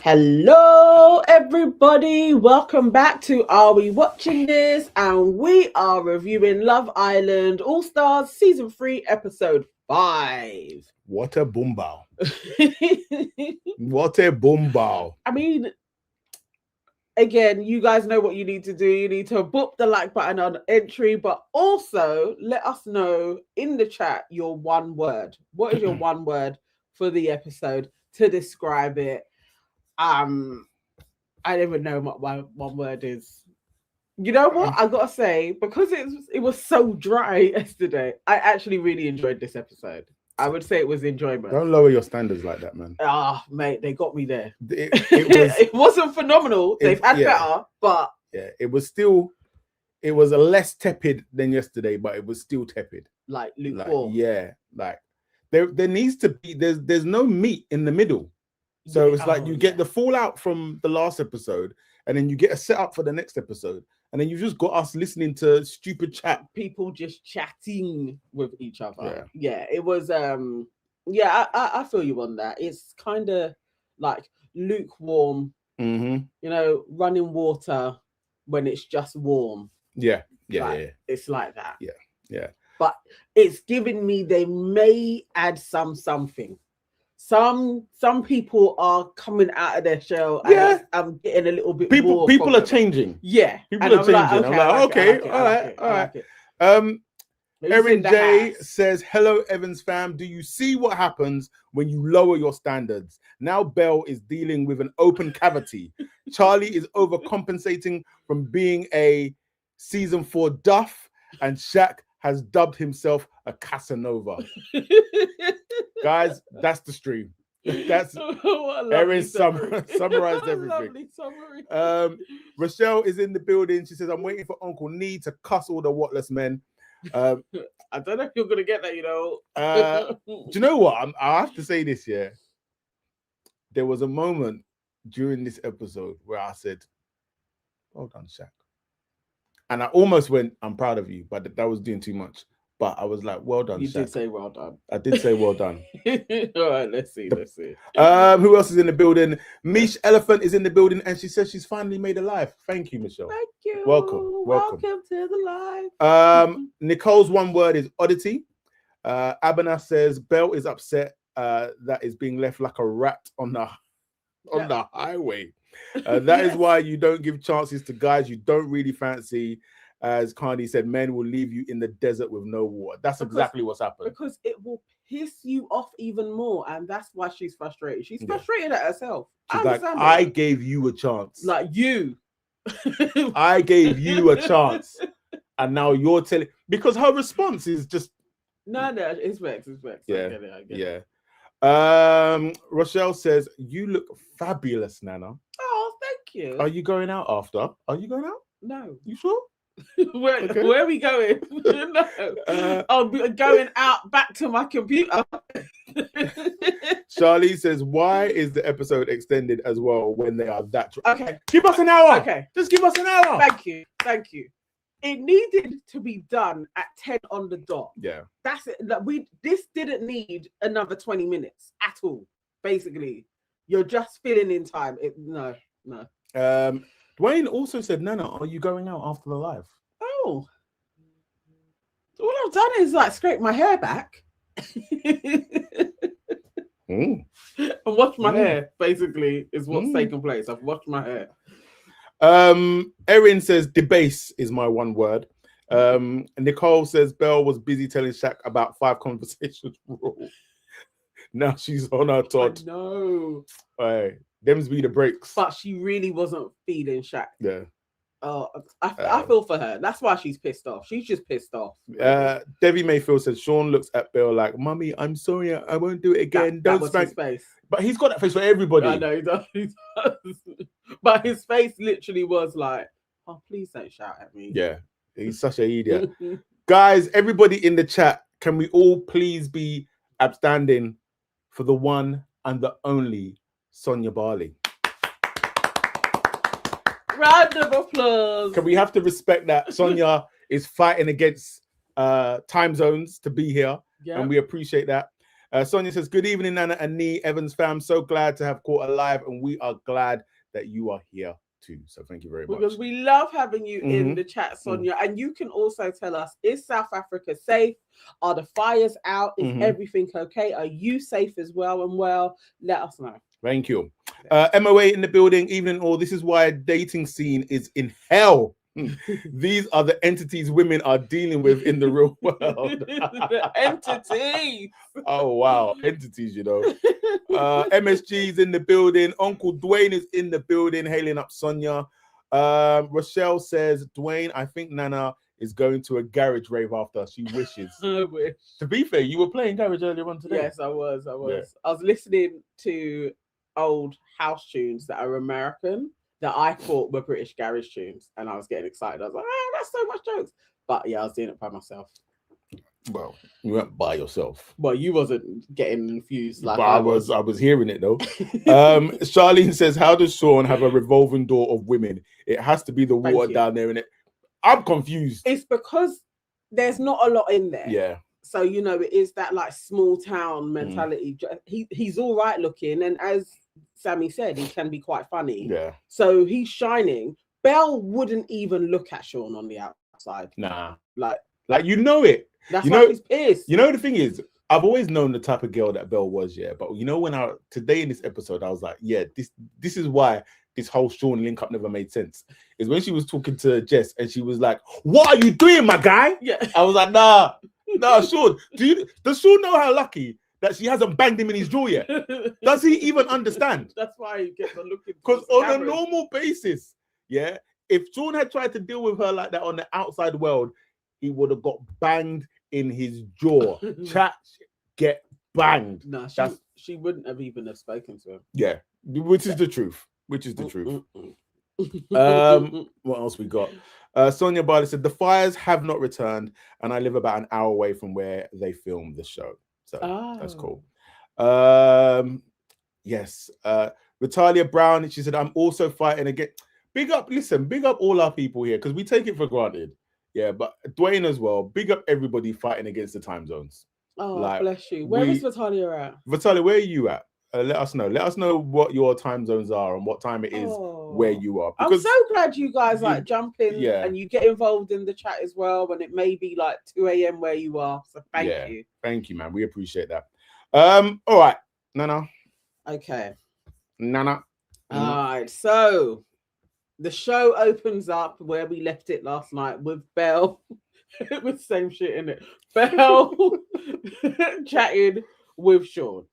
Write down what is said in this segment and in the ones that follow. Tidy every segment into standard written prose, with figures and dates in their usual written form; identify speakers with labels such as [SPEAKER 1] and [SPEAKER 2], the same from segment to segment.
[SPEAKER 1] Hello, everybody. Welcome back to Are We Watching This? And we are reviewing Love Island Allstars Season 3, Episode 5.
[SPEAKER 2] What a boom bow. What a boom bow.
[SPEAKER 1] I mean, again, you guys know what you need to do. You need to book the like button on entry, but also let us know in the chat your one word. What is your one word for the episode to describe it? I don't even know what my one word is. You know what? I gotta say, because it was so dry yesterday, I actually really enjoyed this episode. I would say it was enjoyment.
[SPEAKER 2] Don't lower your standards like that, man.
[SPEAKER 1] Ah, mate, they got me there. It wasn't phenomenal. They've had better, but
[SPEAKER 2] yeah, it was a less tepid than yesterday, but it was still tepid.
[SPEAKER 1] Like lukewarm.
[SPEAKER 2] There needs to be there's no meat in the middle. So it's like you get the fallout from the last episode, and then you get a setup for the next episode, and then you've just got us listening to stupid chat.
[SPEAKER 1] People just chatting with each other.
[SPEAKER 2] Yeah,
[SPEAKER 1] it was. I feel you on that. It's kind of like lukewarm.
[SPEAKER 2] Mm-hmm.
[SPEAKER 1] You know, running water when it's just warm.
[SPEAKER 2] Yeah.
[SPEAKER 1] It's like that.
[SPEAKER 2] Yeah.
[SPEAKER 1] But it's giving me they may add something. Some people are coming out of their shell. And I'm getting a little bit more.
[SPEAKER 2] People are changing.
[SPEAKER 1] Yeah,
[SPEAKER 2] people are changing. I'm like, okay, all right. Erin J says, "Hello, Evans fam. Do you see what happens when you lower your standards? Now Belle is dealing with an open cavity. Charlie is overcompensating from being a season 4 duff, and Shaq has dubbed himself a Casanova." Guys, that's the stream. That's Erin summarized everything.
[SPEAKER 1] Summary.
[SPEAKER 2] Rochelle is in the building. She says, "I'm waiting for Uncle Nee to cuss all the whatless men."
[SPEAKER 1] I don't know if you're gonna get that, you know.
[SPEAKER 2] Do you know what? I have to say this, yeah. There was a moment during this episode where I said, "Well done, Shaq." And I almost went, "I'm proud of you," but that was doing too much. But I was like, "Well done,
[SPEAKER 1] You
[SPEAKER 2] Shaq."
[SPEAKER 1] did say well done.
[SPEAKER 2] I did say well done.
[SPEAKER 1] All right, let's see.
[SPEAKER 2] Who else is in the building? Mish Elephant is in the building, and she says she's finally made a live. Thank you, Michelle.
[SPEAKER 1] Thank you.
[SPEAKER 2] Welcome
[SPEAKER 1] to the live.
[SPEAKER 2] Nicole's one word is oddity. Abana says Belle is upset that is being left like a rat on the highway. That is why you don't give chances to guys you don't really fancy. As Cardi said, men will leave you in the desert with no water. That's exactly what's happened.
[SPEAKER 1] Because it will piss you off even more, and that's why she's frustrated. She's frustrated at herself.
[SPEAKER 2] She's like, I gave you a chance.
[SPEAKER 1] Like you.
[SPEAKER 2] I gave you a chance. And now you're telling... Because her response is just...
[SPEAKER 1] No, it's Vex.
[SPEAKER 2] Yeah.
[SPEAKER 1] I get it.
[SPEAKER 2] Rochelle says, "You look fabulous, Nana."
[SPEAKER 1] Oh, thank you.
[SPEAKER 2] Are you going out after? Are you going out?
[SPEAKER 1] No.
[SPEAKER 2] You sure?
[SPEAKER 1] Where are we going? No. I'll be going out back to my computer.
[SPEAKER 2] Charlie says, "Why is the episode extended as well when they are that?"
[SPEAKER 1] Okay.
[SPEAKER 2] Give us an hour.
[SPEAKER 1] Okay.
[SPEAKER 2] Just give us an hour.
[SPEAKER 1] Thank you. It needed to be done at 10 on the dot.
[SPEAKER 2] Yeah.
[SPEAKER 1] That's it. This didn't need another 20 minutes at all. Basically, you're just filling in time. No.
[SPEAKER 2] Dwayne also said, "Nana, are you going out after the live?"
[SPEAKER 1] Oh. All I've done is like scrape my hair back. And wash my hair, basically, is what's taking place. I've washed my hair.
[SPEAKER 2] Erin says, "Debase is my one word." Nicole says, "Belle was busy telling Shaq about 5 conversations rule. Now she's on her Todd."
[SPEAKER 1] No.
[SPEAKER 2] Hey, them's be the breaks.
[SPEAKER 1] But she really wasn't feeling Shaq.
[SPEAKER 2] Yeah.
[SPEAKER 1] Oh, I feel for her. That's why she's pissed off. She's just pissed off.
[SPEAKER 2] Debbie Mayfield says, "Sean looks at Belle like, 'Mummy, I'm sorry, I won't do it again.' Don't spank."
[SPEAKER 1] His face.
[SPEAKER 2] But he's got that face for everybody.
[SPEAKER 1] I know he does. But his face literally was like, "Oh, please don't shout at me."
[SPEAKER 2] Yeah, he's such an idiot. Guys, everybody in the chat, can we all please be upstanding for the one and the only Sonia Barley?
[SPEAKER 1] Round of applause.
[SPEAKER 2] Can we have to respect that Sonia is fighting against time zones to be here, and we appreciate that. Sonia says, good evening, Nana and Nee, Evans fam. So glad to have caught alive, and we are glad that you are here too. So thank you very much.
[SPEAKER 1] Because we love having you in the chat, Sonia. And you can also tell us, is South Africa safe? Are the fires out? Is everything okay? Are you safe as well? And well, let us know.
[SPEAKER 2] Thank you. MOA in the building, evening all. This is why a dating scene is in hell. These are the entities women are dealing with in the real world.
[SPEAKER 1] The entities.
[SPEAKER 2] Oh, wow. Entities, you know. MSG is in the building. Uncle Dwayne is in the building, hailing up Sonia. Rochelle says, Dwayne, I think Nana is going to a garage rave after. She wishes.
[SPEAKER 1] I wish.
[SPEAKER 2] To be fair, you were playing garage earlier on today.
[SPEAKER 1] Yes, I was.
[SPEAKER 2] Yeah.
[SPEAKER 1] I was listening to old house tunes that are American that I thought were British garage tunes, and I was getting excited. I was like, oh, that's so much jokes. But yeah, I was doing it by myself.
[SPEAKER 2] Well, you weren't by yourself.
[SPEAKER 1] Well, you wasn't getting infused like
[SPEAKER 2] I was hearing it though. Charlene says, how does Sean have a revolving door of women? It has to be the water down there in it. I'm confused.
[SPEAKER 1] It's because there's not a lot in there.
[SPEAKER 2] Yeah.
[SPEAKER 1] So, you know, it is that like small town mentality. He's all right looking, and as Sammy said, he can be quite funny.
[SPEAKER 2] Yeah.
[SPEAKER 1] So he's shining. Belle wouldn't even look at Sean on the outside.
[SPEAKER 2] Nah.
[SPEAKER 1] Like
[SPEAKER 2] you know it.
[SPEAKER 1] That's why he's pissed.
[SPEAKER 2] You know, the thing is, I've always known the type of girl that Belle was, yeah. But you know, when today in this episode, I was like, yeah, this is why this whole Sean link up never made sense. Is when she was talking to Jess and she was like, what are you doing, my guy?
[SPEAKER 1] Yeah.
[SPEAKER 2] I was like, nah, Sean. Does Sean know how lucky that she hasn't banged him in his jaw yet? Does he even understand?
[SPEAKER 1] That's why he gets on looking.
[SPEAKER 2] Because on a normal basis, yeah, if Sean had tried to deal with her like that on the outside world, he would have got banged in his jaw. Chat, get banged.
[SPEAKER 1] No, she wouldn't have even have spoken to him.
[SPEAKER 2] Yeah, which is the truth. What else we got? Sonia Barley said, the fires have not returned, and I live about an hour away from where they filmed the show. So that's cool. Yes. Natalia Brown, she said, I'm also fighting again. Big up all our people here, because we take it for granted. Yeah, but Dwayne as well. Big up everybody fighting against the time zones.
[SPEAKER 1] Oh, like, bless you. Where is Vitalia at?
[SPEAKER 2] Vitalia, where are you at? Let us know. Let us know what your time zones are and what time it is where you are.
[SPEAKER 1] Because I'm so glad you guys like jump in and you get involved in the chat as well when it may be like 2 a.m. where you are. So thank you.
[SPEAKER 2] Thank you, man. We appreciate that. All right, Nana.
[SPEAKER 1] Okay.
[SPEAKER 2] Nana.
[SPEAKER 1] All right. So the show opens up where we left it last night with Belle. It was the same shit, in it. Belle chatting with Sean.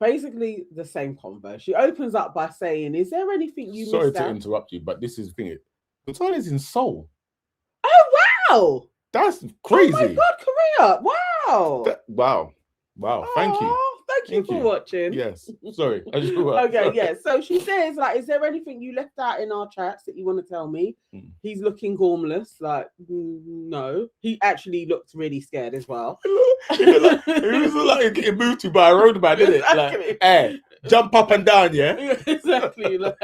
[SPEAKER 1] Basically the same convo. She opens up by saying, is there anything you missed out?
[SPEAKER 2] Sorry to interrupt you, but this is the thing. Natalia's in Seoul.
[SPEAKER 1] Oh, wow.
[SPEAKER 2] That's crazy.
[SPEAKER 1] Oh, my God, Korea. Wow.
[SPEAKER 2] Wow. Thank you.
[SPEAKER 1] Thank you for watching.
[SPEAKER 2] Yes. Sorry.
[SPEAKER 1] Okay, yeah. So she says, like, is there anything you left out in our chats that you want to tell me? He's looking gormless. Like, no. He actually looked really scared as well.
[SPEAKER 2] He was like getting moved to by a roadman, didn't it?
[SPEAKER 1] Exactly.
[SPEAKER 2] Like, hey, jump up and down, yeah?
[SPEAKER 1] Exactly. Like,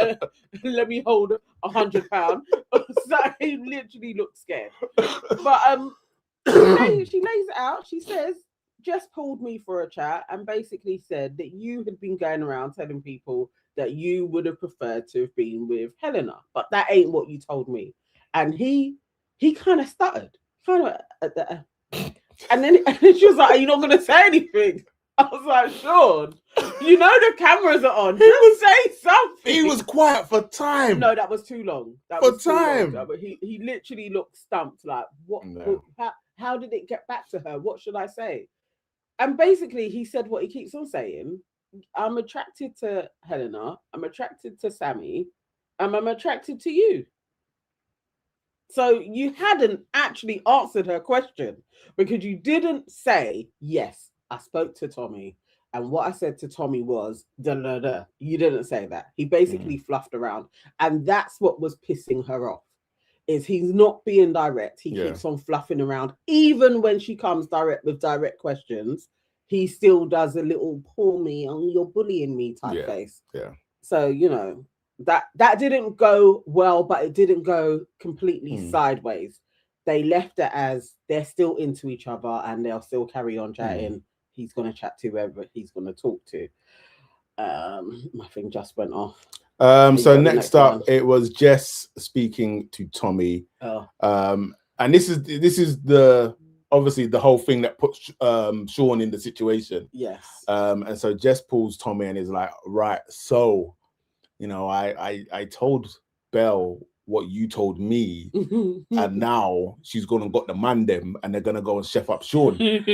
[SPEAKER 1] let me hold £100. So he literally looked scared. But she lays it out. She says, Jess pulled me for a chat and basically said that you had been going around telling people that you would have preferred to have been with Helena, but that ain't what you told me. And he kind of stuttered, and then she was like, "Are you not going to say anything?" I was like, "Sean, you know the cameras are on. Just say something."
[SPEAKER 2] He was quiet for time.
[SPEAKER 1] No, that was too long. That was too long. But he literally looked stumped. Like, what? No. How did it get back to her? What should I say? And basically, he said what he keeps on saying. I'm attracted to Helena. I'm attracted to Sammy. And I'm attracted to you. So you hadn't actually answered her question because you didn't say, yes, I spoke to Tommy. And what I said to Tommy was, da-da-da. You didn't say that. He basically fluffed around. And that's what was pissing her off. Is he's not being direct. He keeps on fluffing around. Even when she comes direct with direct questions, he still does a little pull me on you're bullying me type face.
[SPEAKER 2] Yeah.
[SPEAKER 1] So, you know, that didn't go well, but it didn't go completely sideways. They left it as they're still into each other and they'll still carry on chatting. he's going to chat to whoever he's going to talk to. My thing just went off.
[SPEAKER 2] So next up, it was Jess speaking to Tommy. And this is the obviously the whole thing that puts Sean in the situation.
[SPEAKER 1] Yes.
[SPEAKER 2] And so Jess pulls Tommy and is like, right, so I told Belle what you told me, and now she's gonna got the man them and they're gonna go and chef up Sean. And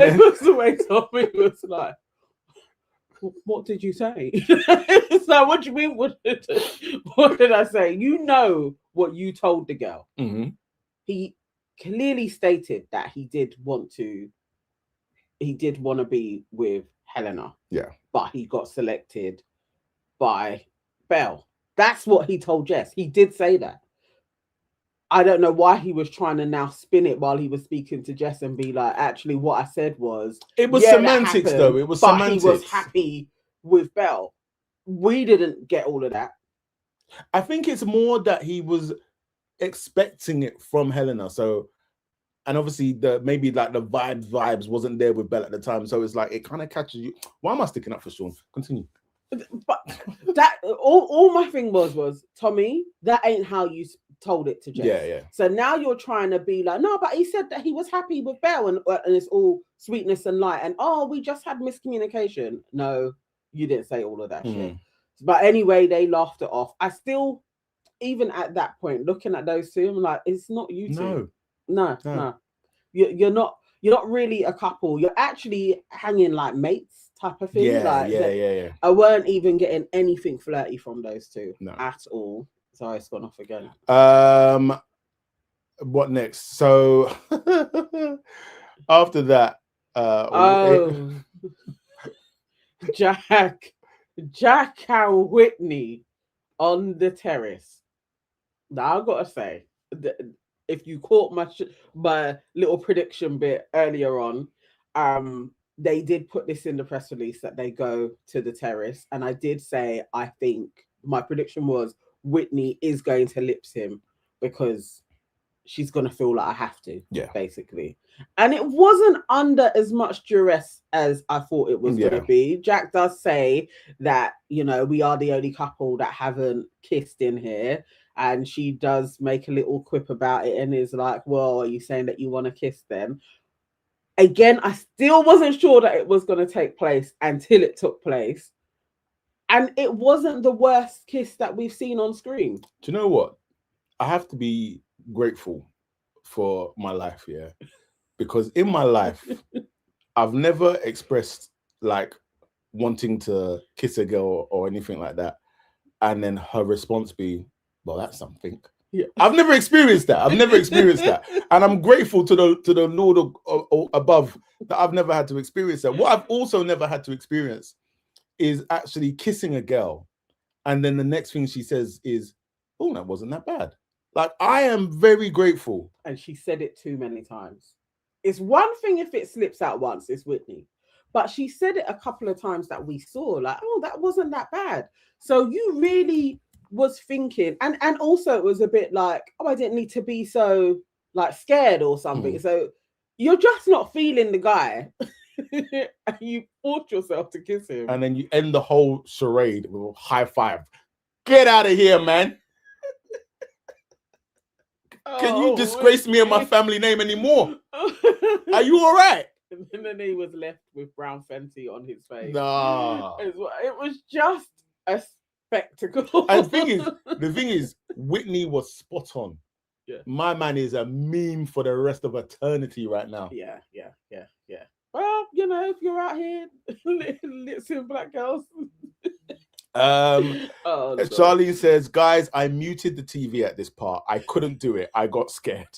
[SPEAKER 1] then, was the way Tommy was like, what did you say? It's like, what do you mean? What did I say? You know what you told the girl. He clearly stated that he did want to be with Helena.
[SPEAKER 2] Yeah.
[SPEAKER 1] But he got selected by Belle. That's what he told Jess. He did say that. I don't know why he was trying to now spin it while he was speaking to Jess and be like, actually, what I said was...
[SPEAKER 2] It was semantics, though. It was semantics.
[SPEAKER 1] But he was happy with Belle. We didn't get all of that.
[SPEAKER 2] I think it's more that he was expecting it from Helena. So, and obviously, maybe like the vibes wasn't there with Belle at the time. So it's like, it kind of catches you. Why am I sticking up for Sean? Continue.
[SPEAKER 1] But that all my thing was, Tommy, that ain't how you told it to Jess.
[SPEAKER 2] Yeah.
[SPEAKER 1] So now you're trying to be like, no, but he said that he was happy with Belle and it's all sweetness and light and we just had miscommunication. No, you didn't say all of that shit. But anyway, they laughed it off. I still, even at that point, looking at those two, I'm like, it's not you two. No. You're not really a couple. You're actually hanging like mates type of thing.
[SPEAKER 2] Yeah.
[SPEAKER 1] I weren't even getting anything flirty from those two at all. So it's gone off again.
[SPEAKER 2] What next? So after that,
[SPEAKER 1] Jack and Whitney on the terrace. Now I've got to say, if you caught my little prediction bit earlier on, they did put this in the press release that they go to the terrace, and I did say I think my prediction was Whitney is going to lips him because she's going to feel like I have to, basically. And it wasn't under as much duress as I thought it was going to be. Jack does say that, we are the only couple that haven't kissed in here. And she does make a little quip about it and is like, well, are you saying that you want to kiss them? Again, I still wasn't sure that it was going to take place until it took place. And it wasn't the worst kiss that we've seen on screen.
[SPEAKER 2] Do you know what? I have to be grateful for my life, because in my life, I've never expressed like wanting to kiss a girl or anything like that. And then her response be, well, that's something. Yeah. I've never experienced that. And I'm grateful to the Lord above that I've never had to experience that. What I've also never had to experience is actually kissing a girl. And then the next thing she says is, oh, that wasn't that bad. Like, I am very grateful.
[SPEAKER 1] And she said it too many times. It's one thing if it slips out once, it's Whitney. But she said it a couple of times that we saw, like, oh, that wasn't that bad. So you really was thinking, and also it was a bit like, oh, I didn't need to be so like scared or something. So you're just not feeling the guy. And you force yourself to kiss him.
[SPEAKER 2] And then you end the whole charade with a high five. Get out of here, man. Can you disgrace me and my family name anymore? Are you all right?
[SPEAKER 1] And then he was left with brown Fenty on his face.
[SPEAKER 2] Nah.
[SPEAKER 1] It was just a spectacle.
[SPEAKER 2] And the thing is, Whitney was spot on.
[SPEAKER 1] Yeah.
[SPEAKER 2] My man is a meme for the rest of eternity right now.
[SPEAKER 1] Yeah. Well, if you're out here lips-ing black girls.
[SPEAKER 2] Charlie says, guys, I muted the TV at this part. I couldn't do it. I got scared.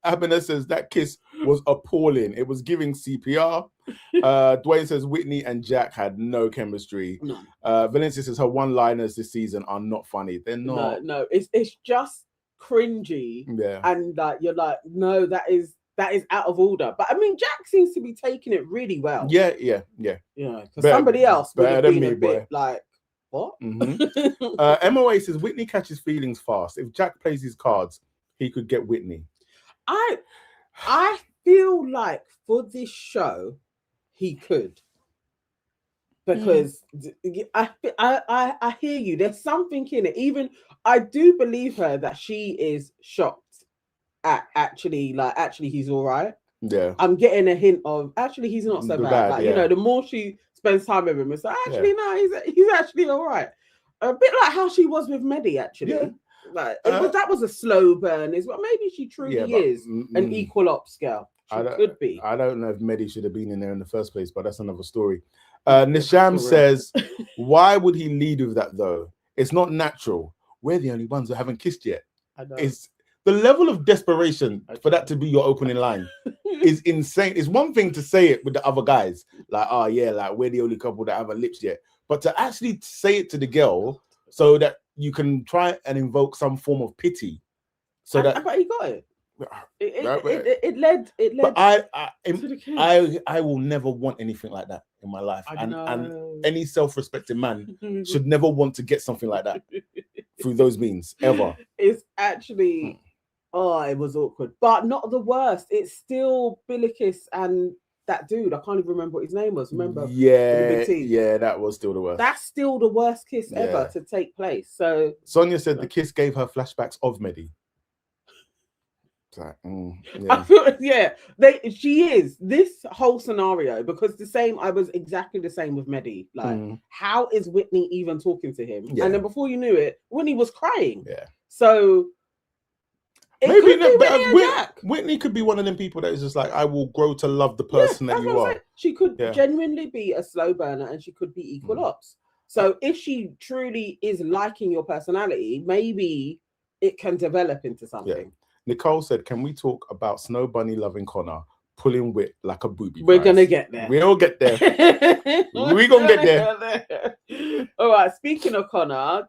[SPEAKER 2] Abner says that kiss was appalling. It was giving CPR. Dwayne says Whitney and Jack had no chemistry. Valencia says her one-liners this season are not funny. They're not.
[SPEAKER 1] No, it's just cringy.
[SPEAKER 2] Yeah.
[SPEAKER 1] And you're like, no, that is out of order. But I mean, Jack seems to be taking it really well.
[SPEAKER 2] Yeah.
[SPEAKER 1] Because somebody else would have been a bit like, what?
[SPEAKER 2] MOA says Whitney catches feelings fast. If Jack plays his cards, he could get Whitney.
[SPEAKER 1] I feel like for this show, he could. Because I hear you. There's something in it. Even I do believe her that she is shocked at actually he's all right.
[SPEAKER 2] Yeah.
[SPEAKER 1] I'm getting a hint of actually he's not so bad. Like, you know, the more she spends time with him, it's like actually no, he's actually all right. A bit like how she was with Medi, actually. Yeah. Like that was a slow burn, is what maybe she truly is an equal ops girl. She could be.
[SPEAKER 2] I don't know if Medi should have been in there in the first place, but that's another story. Nisham says, why would he lead with that though? It's not natural. We're the only ones who haven't kissed yet.
[SPEAKER 1] I know.
[SPEAKER 2] It's the level of desperation for that to be your opening line is insane. It's one thing to say it with the other guys, like, oh yeah, like we're the only couple that haven't lips yet. But to actually say it to the girl so that you can try and invoke some form of pity.
[SPEAKER 1] But he got it. It led.
[SPEAKER 2] But I will never want anything like that in my life, and any self-respecting man should never want to get something like that through those means ever.
[SPEAKER 1] It's actually, it was awkward, but not the worst. It's still Billikis and that dude. I can't even remember what his name was. Remember?
[SPEAKER 2] Yeah, that was still the worst.
[SPEAKER 1] That's still the worst kiss ever to take place. So
[SPEAKER 2] Sonia said the kiss gave her flashbacks of Medi.
[SPEAKER 1] I feel, she is this whole scenario because I was exactly the same with Medi. Like, how is Whitney even talking to him? And then before you knew it, Whitney was crying.
[SPEAKER 2] Yeah.
[SPEAKER 1] So
[SPEAKER 2] maybe Whitney could be one of them people that is just like, I will grow to love the person that you are.
[SPEAKER 1] She could genuinely be a slow burner, and she could be equal ops. So if she truly is liking your personality, maybe it can develop into something. Yeah.
[SPEAKER 2] Nicole said, can we talk about Snow Bunny loving Connor, pulling wit like a booby?
[SPEAKER 1] We're going to get there.
[SPEAKER 2] We'll get there. We're going to get there.
[SPEAKER 1] All right. Speaking of Connor,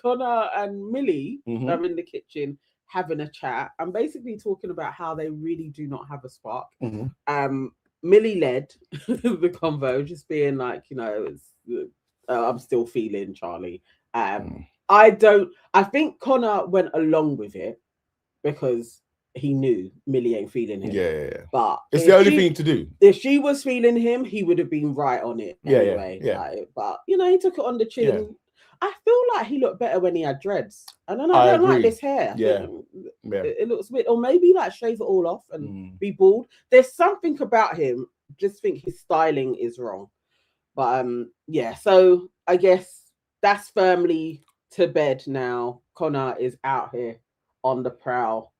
[SPEAKER 1] Connor and Millie are in the kitchen having a chat and basically talking about how they really do not have a spark. Millie led the convo, just being like, you know, I'm still feeling Charlie. I think Connor went along with it, because he knew Millie ain't feeling him.
[SPEAKER 2] Yeah.
[SPEAKER 1] But
[SPEAKER 2] it's the only thing to do.
[SPEAKER 1] If she was feeling him, he would have been right on it anyway.
[SPEAKER 2] Yeah.
[SPEAKER 1] Like, but you know, he took it on the chin. Yeah. I feel like he looked better when he had dreads. I don't know. I don't like this hair.
[SPEAKER 2] Yeah.
[SPEAKER 1] It looks weird. Or maybe like shave it all off and be bald. There's something about him. Just think his styling is wrong. But so I guess that's firmly to bed now. Connor is out here on the prowl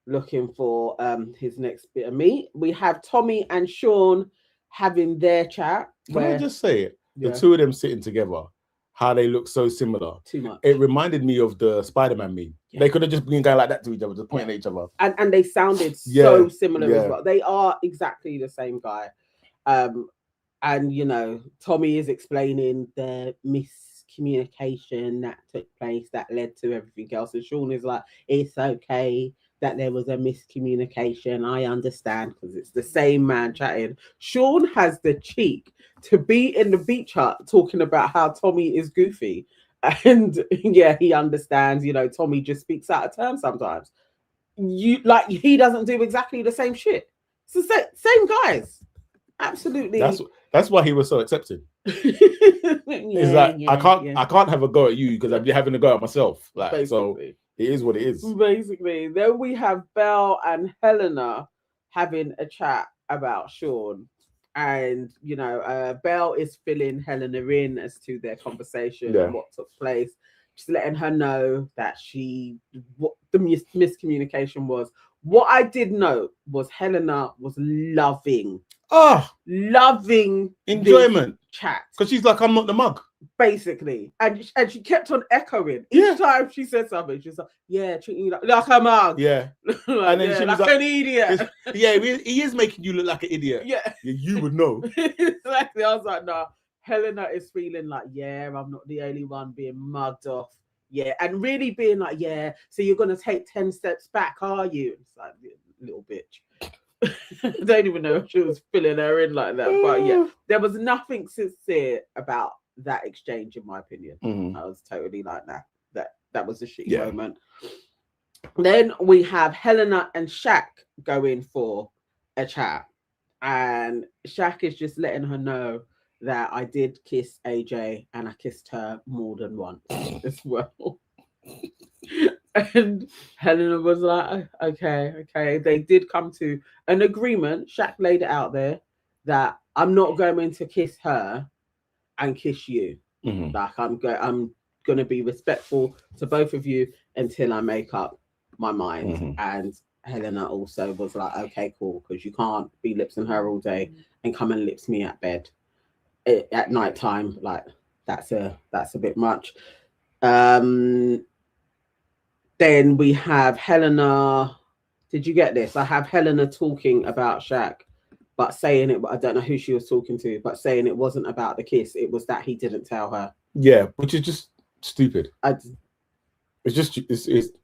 [SPEAKER 1] looking for his next bit of meat. We have Tommy and Sean having their chat.
[SPEAKER 2] Can I just say it? The two of them sitting together, how they look so similar.
[SPEAKER 1] Too much.
[SPEAKER 2] It reminded me of the Spider-Man meme. Yeah. They could have just been going like that to each other, just pointing at each other.
[SPEAKER 1] And they sounded so similar as well. They are exactly the same guy. And, you know, Tommy is explaining the miscommunication that took place that led to everything else. And Sean is like, it's okay that there was a miscommunication. I understand, because it's the same man chatting. Sean has the cheek to be in the beach hut talking about how Tommy is goofy. And he understands, you know, Tommy just speaks out of turn sometimes. He doesn't do exactly the same shit. It's the same guys. Absolutely.
[SPEAKER 2] That's why he was so accepted. I can't have a go at you because I'm having a go at myself. Like, basically. So it is what it is.
[SPEAKER 1] Basically. Then we have Belle and Helena having a chat about Sean. And, you know, Belle is filling Helena in as to their conversation and what took place. Just letting her know that what the miscommunication was. What I did know was Helena was loving
[SPEAKER 2] enjoyment
[SPEAKER 1] chat,
[SPEAKER 2] because she's like, I'm not the mug,
[SPEAKER 1] basically, and she kept on echoing each time she said something. She's like, treating you like a mug,
[SPEAKER 2] and then she was like
[SPEAKER 1] an idiot.
[SPEAKER 2] He is making you look like an idiot. You would know.
[SPEAKER 1] Exactly. I was like, no, Helena is feeling like, I'm not the only one being mugged off. And really being like, so you're gonna take 10 steps back, are you? It's like, little bitch. I don't even know if she was filling her in like that, but there was nothing sincere about that exchange, in my opinion. I was totally like that was a shitty moment. Then we have Helena and Shaq going for a chat, and Shaq is just letting her know that I did kiss AJ and I kissed her more than once as well. And Helena was like, okay. They did come to an agreement. Shaq laid it out there that I'm not going to kiss her and kiss you.
[SPEAKER 2] Mm-hmm.
[SPEAKER 1] Like I'm going to be respectful to both of you until I make up my mind.
[SPEAKER 2] Mm-hmm.
[SPEAKER 1] And Helena also was like, okay, cool, because you can't be lipsing her all day and come and lips me at bed at night time. Like that's a bit much. Then we have Helena. Did you get this? I have Helena talking about Shaq, but saying it, I don't know who she was talking to, but saying it wasn't about the kiss. It was that he didn't tell her.
[SPEAKER 2] Yeah, which is just stupid. It's just,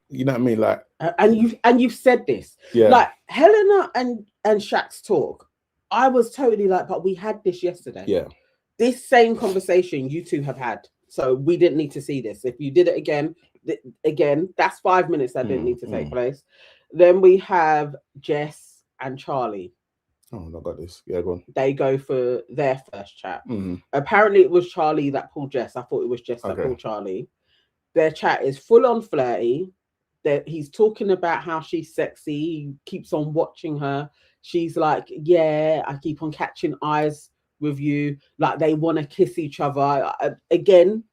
[SPEAKER 2] you know what I mean? Like,
[SPEAKER 1] and you've said this.
[SPEAKER 2] Yeah.
[SPEAKER 1] Like Helena and Shaq's talk, I was totally like, but we had this yesterday.
[SPEAKER 2] Yeah.
[SPEAKER 1] This same conversation you two have had. So we didn't need to see this. If you did it again, that's 5 minutes that didn't need to take place. Then we have Jess and Charlie.
[SPEAKER 2] Oh, I got this. Yeah, go on.
[SPEAKER 1] They go for their first chat. Apparently it was Charlie that pulled Jess. I thought it was Jess that pulled Charlie. Their chat is full on flirty. That he's talking about how she's sexy. He keeps on watching her. She's like, yeah, I keep on catching eyes with you. Like they want to kiss each other. Again,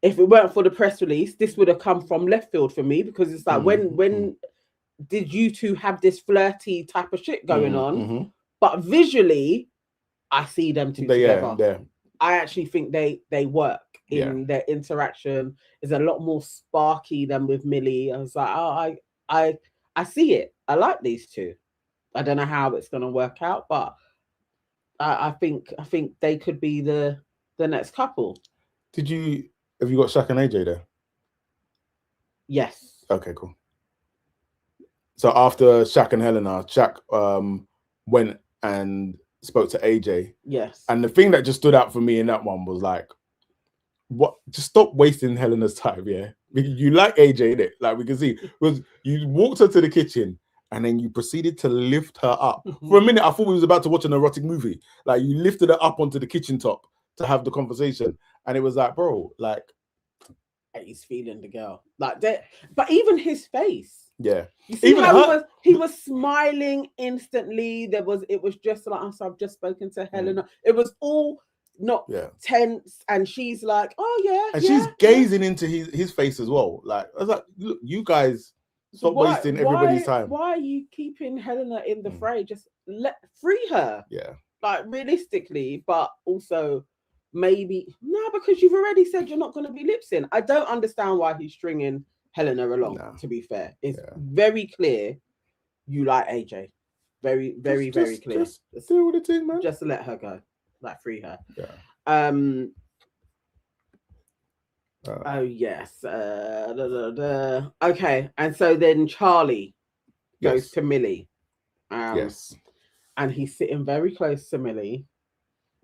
[SPEAKER 1] if it weren't for the press release, this would have come from left field for me, because it's like, when did you two have this flirty type of shit going on? But visually, I see them two together.
[SPEAKER 2] Yeah.
[SPEAKER 1] I actually think they work in their interaction. Is a lot more sparky than with Millie. I was like, oh, I see it. I like these two. I don't know how it's gonna work out, but I think they could be the next couple.
[SPEAKER 2] Have you got Shaq and AJ there?
[SPEAKER 1] Yes.
[SPEAKER 2] Okay, cool. So after Shaq and Helena, Shaq went and spoke to AJ.
[SPEAKER 1] Yes.
[SPEAKER 2] And the thing that just stood out for me in that one was like, what? Just stop wasting Helena's time, yeah? You like AJ, innit? Like we can see, was you walked her to the kitchen and then you proceeded to lift her up. For a minute, I thought we was about to watch an erotic movie. Like you lifted her up onto the kitchen top to have the conversation. And it was like, bro, like,
[SPEAKER 1] he's feeling the girl. Like that, but even his face.
[SPEAKER 2] Yeah.
[SPEAKER 1] You see even how he was smiling instantly. It was just like, oh, so I've just spoken to Helena. It was all not tense, and she's like, oh yeah.
[SPEAKER 2] And she's gazing into his face as well. Like I was like, look, you guys stop wasting everybody's time.
[SPEAKER 1] Why are you keeping Helena in the fray? Just free her.
[SPEAKER 2] Yeah.
[SPEAKER 1] Like realistically, but also maybe because you've already said you're not going to be lip-sync. I don't understand why he's stringing Helena along. To be fair, it's very clear you like AJ. Very very clear.
[SPEAKER 2] Just do the thing, man.
[SPEAKER 1] Just let her go, like free her. Oh yes. Okay, and so then Charlie goes to Millie. And he's sitting very close to Millie.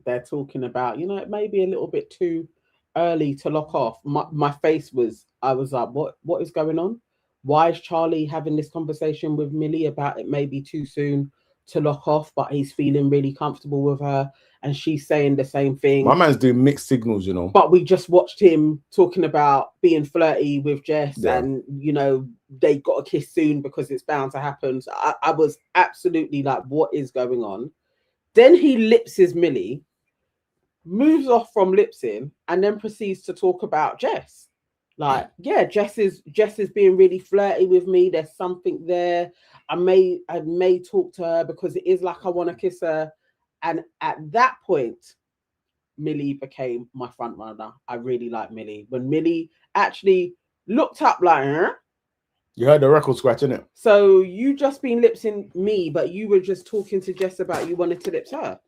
[SPEAKER 1] They're talking about, it may be a little bit too early to lock off. My face was, I was like, what is going on? Why is Charlie having this conversation with Millie about it may be too soon to lock off, but he's feeling really comfortable with her, and she's saying the same thing.
[SPEAKER 2] My man's doing mixed signals,
[SPEAKER 1] But we just watched him talking about being flirty with Jess, and they got a kiss soon because it's bound to happen. So I was absolutely like, what is going on? Then he lipses Millie, moves off from lipsing, and then proceeds to talk about Jess. Like, Jess is being really flirty with me. There's something there. I may talk to her because it is like I want to kiss her. And at that point, Millie became my front runner. I really like Millie. When Millie actually looked up like,
[SPEAKER 2] you heard the record scratch, innit?
[SPEAKER 1] So you just been lipsing me, but you were just talking to Jess about you wanted to lips her.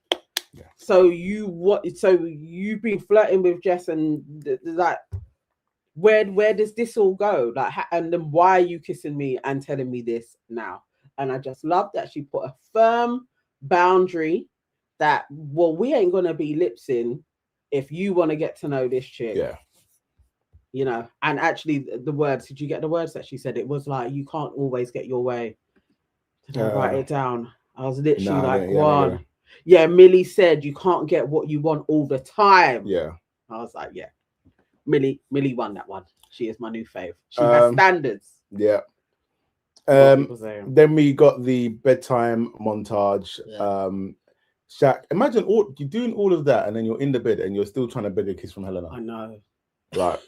[SPEAKER 2] Yeah.
[SPEAKER 1] So you've been flirting with Jess, and like, where does this all go? Like, and then why are you kissing me and telling me this now? And I just love that she put a firm boundary that, well, we ain't gonna be lipsing if you want to get to know this chick.
[SPEAKER 2] Yeah.
[SPEAKER 1] And actually the words, did you get the words that she said? It was like, you can't always get your way. Did I write it down? I was literally yeah, Millie said you can't get what you want all the time.
[SPEAKER 2] Yeah.
[SPEAKER 1] I was like, yeah. Millie won that one. She is my new fave. She has standards.
[SPEAKER 2] Yeah. Then we got the bedtime montage. Shaq, imagine you're doing all of that and then you're in the bed and you're still trying to beg a kiss from Helena.
[SPEAKER 1] I know.
[SPEAKER 2] Like,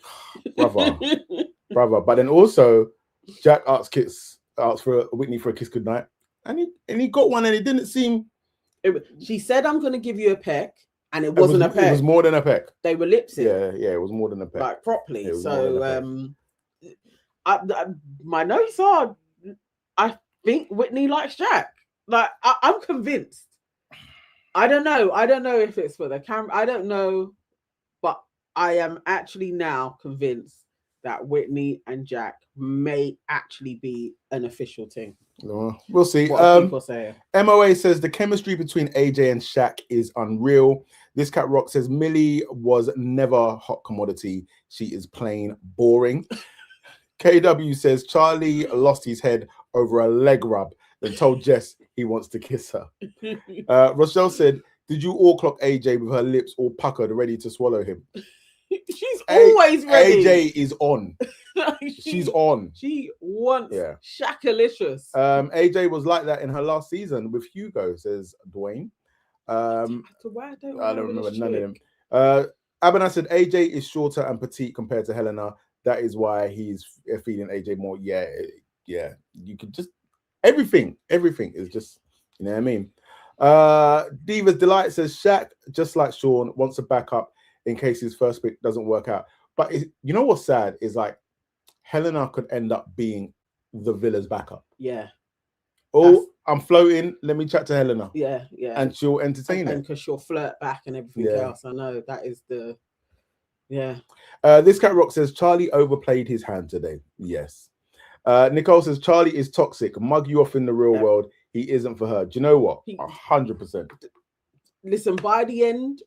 [SPEAKER 2] brother. But then also, Jack asked for Whitney for a kiss goodnight, and he got one, and it didn't seem.
[SPEAKER 1] She said, "I'm going to give you a peck," and it wasn't a peck.
[SPEAKER 2] It was more than a peck.
[SPEAKER 1] They were lip-synced.
[SPEAKER 2] Yeah, it was more than a peck.
[SPEAKER 1] Like properly. So, my notes are, I think Whitney likes Jack. Like, I'm convinced. I don't know if it's for the camera. I don't know, but I am actually now convinced that Whitney and Jack may actually be an official thing.
[SPEAKER 2] We'll see.
[SPEAKER 1] What people say.
[SPEAKER 2] MOA says the chemistry between AJ and Shaq is unreal. This Cat Rock says Millie was never a hot commodity. She is plain boring. KW says Charlie lost his head over a leg rub, then told Jess he wants to kiss her. Rochelle said, did you all clock AJ with her lips all puckered, ready to swallow him?
[SPEAKER 1] She's always ready.
[SPEAKER 2] AJ is on. She's on.
[SPEAKER 1] She wants Shaq-alicious.
[SPEAKER 2] AJ was like that in her last season with Hugo, says Dwayne.
[SPEAKER 1] I
[SPEAKER 2] don't remember none of them. Abana said AJ is shorter and petite compared to Helena. That is why he's feeling AJ more. Yeah. You could just everything is just, you know what I mean. Diva's Delight says Shaq, just like Sean, wants a backup in case his first pick doesn't work out. But you know what's sad is like Helena could end up being the villain's backup.
[SPEAKER 1] Yeah.
[SPEAKER 2] I'm floating. Let me chat to Helena.
[SPEAKER 1] Yeah.
[SPEAKER 2] And she'll entertain it.
[SPEAKER 1] Because she'll flirt back and everything else. I know that is the. Yeah.
[SPEAKER 2] This Cat Rock says Charlie overplayed his hand today. Yes. Nicole says Charlie is toxic. Mug you off in the real world. He isn't for her. Do you know what? 100%.
[SPEAKER 1] Listen, by the end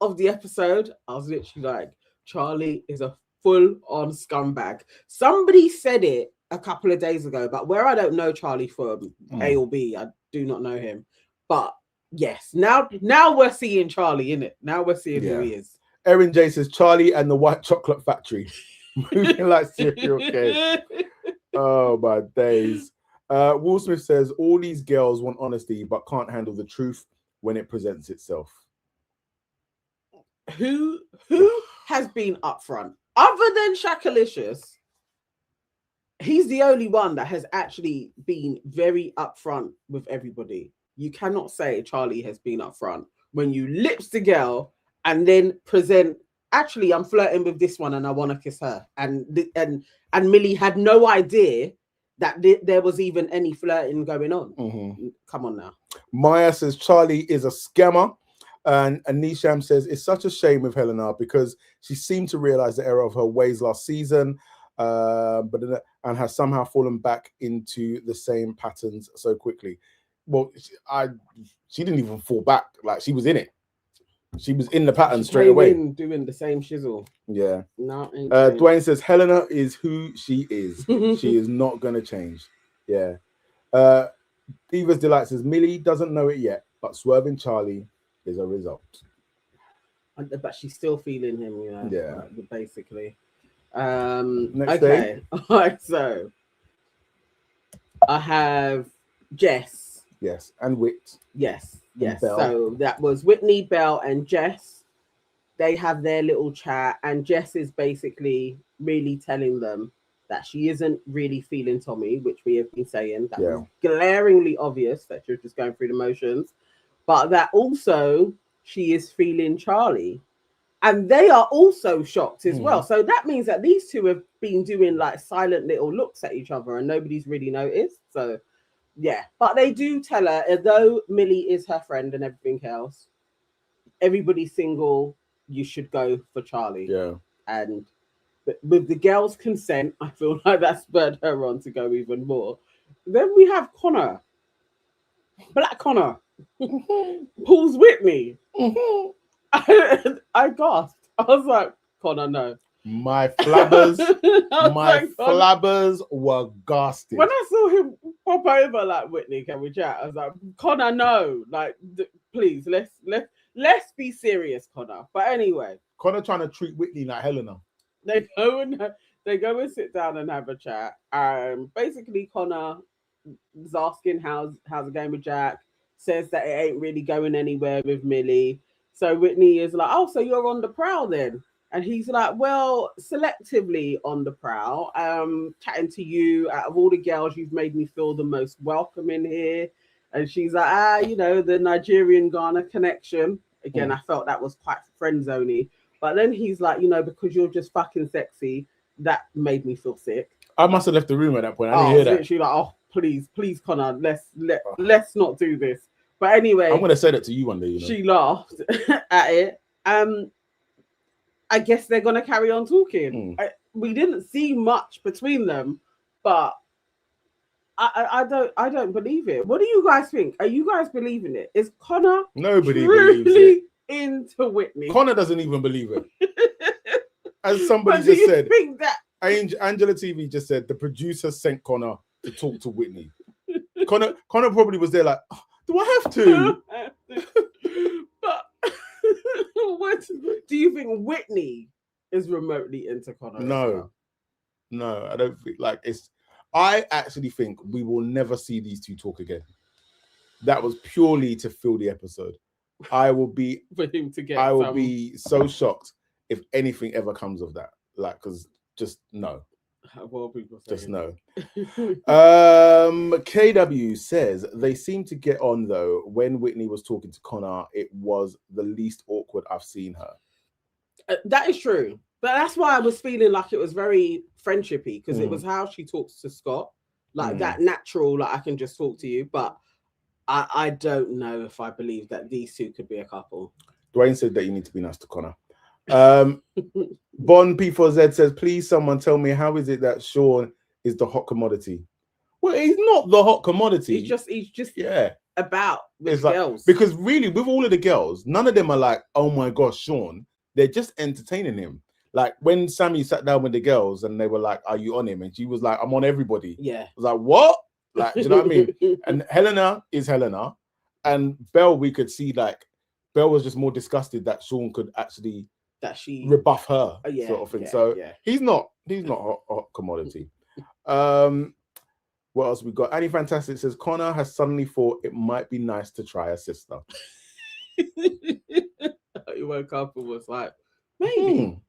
[SPEAKER 1] of the episode, I was literally like, Charlie is a full-on scumbag. Somebody said it a couple of days ago, but where I don't know Charlie from A or B, I do not know him. But yes, now we're seeing Charlie in it. Now we're seeing who he is.
[SPEAKER 2] Erin J says Charlie and the White Chocolate Factory. Moving like serial killers. Oh my days. Will Smith says all these girls want honesty but can't handle the truth when it presents itself.
[SPEAKER 1] Who has been upfront other than Shaq-alicious? He's the only one that has actually been very upfront with everybody. You cannot say Charlie has been upfront when you lips the girl and then present, actually, I'm flirting with this one and I want to kiss her. And Millie had no idea that there was even any flirting going on. Come on now.
[SPEAKER 2] Maya says Charlie is a scammer. And Nisham says it's such a shame with Helena because she seemed to realize the error of her ways last season, and has somehow fallen back into the same patterns so quickly. Well, she didn't even fall back. Like, she was in it. She was in the pattern straight away.
[SPEAKER 1] Doing the same shizzle.
[SPEAKER 2] Yeah. Dwayne says Helena is who she is. She is not going to change. Yeah. Diva's Delight says Millie doesn't know it yet, but swerving Charlie is a result.
[SPEAKER 1] But she's still feeling him, you know.
[SPEAKER 2] Yeah.
[SPEAKER 1] Basically.
[SPEAKER 2] Next day.
[SPEAKER 1] All right, so I have Jess.
[SPEAKER 2] Yes. And Whit.
[SPEAKER 1] Yes.
[SPEAKER 2] Belle.
[SPEAKER 1] So that was Whitney, Belle, and Jess. They have their little chat, and Jess is basically really telling them that she isn't really feeling Tommy, which we have been saying. That was glaringly obvious that she was just going through the motions, but that also she is feeling Charlie. And they are also shocked as well. So that means that these two have been doing like silent little looks at each other and nobody's really noticed. So yeah, but they do tell her, although Millie is her friend and everything else, everybody's single, you should go for Charlie.
[SPEAKER 2] Yeah.
[SPEAKER 1] And with the girl's consent, I feel like that spurred her on to go even more. Then we have Connor. Black Connor. Pulls Whitney. I gasped. I was like, Connor, no.
[SPEAKER 2] My flabbers, flabbers were gasping.
[SPEAKER 1] When I saw him pop over, like, Whitney, can we chat? I was like, Connor, no, like, please, let's be serious, Connor. But anyway,
[SPEAKER 2] Connor trying to treat Whitney like Helena.
[SPEAKER 1] They go and sit down and have a chat. Basically, Connor is asking how's it going with Jack. Says that it ain't really going anywhere with Millie. So Whitney is like, oh, so you're on the prowl then? And he's like, well, selectively on the prowl. Chatting to you. Out of all the girls, you've made me feel the most welcome in here. And she's like, the Nigerian Ghana connection. Again, I felt that was quite friend-zoney. But then he's like, because you're just fucking sexy, that made me feel sick.
[SPEAKER 2] I must have left the room at that point. I didn't hear that.
[SPEAKER 1] Literally like, oh, please, Connor, let's not do this. But anyway,
[SPEAKER 2] I'm gonna say that to you one day.
[SPEAKER 1] She laughed at it. I guess they're gonna carry on talking. We didn't see much between them, but I don't believe it. What do you guys think? Are you guys believing it? Is Connor
[SPEAKER 2] nobody believes it?
[SPEAKER 1] Into Whitney?
[SPEAKER 2] Connor doesn't even believe it. As somebody just said,
[SPEAKER 1] think that
[SPEAKER 2] Angela TV just said the producer sent Connor to talk to Whitney. Connor probably was there like, oh, do I have to?
[SPEAKER 1] But what do you think Whitney is remotely into Connor?
[SPEAKER 2] No, I don't think I actually think we will never see these two talk again. That was purely to fill the episode. I will be for him to get. I will be so shocked if anything ever comes of that. Because just no. What are people saying? Just no. KW says they seem to get on though. When Whitney was talking to Connor, it was the least awkward I've seen her.
[SPEAKER 1] That is true, but that's why I was feeling like it was very friendshipy because it was how she talks to Scott, that natural. Like I can just talk to you, but. I don't know if I believe that these two could be a couple.
[SPEAKER 2] Dwayne said that you need to be nice to Connor. Bon P4Z says, please someone tell me how is it that Sean is the hot commodity? Well, he's not the hot commodity.
[SPEAKER 1] He's just about with girls.
[SPEAKER 2] Because really, with all of the girls, none of them are like, oh my gosh, Sean. They're just entertaining him. Like when Sammy sat down with the girls and they were like, are you on him? And she was like, I'm on everybody.
[SPEAKER 1] Yeah.
[SPEAKER 2] I was like, what? Like, do you know what I mean? And Helena is Helena, and Belle, we could see Belle was just more disgusted that Sean could actually rebuff her, sort of thing. So he's not hot commodity. What else we got? Annie Fantastic says Connor has suddenly thought it might be nice to try a sister.
[SPEAKER 1] He woke up and was like, maybe.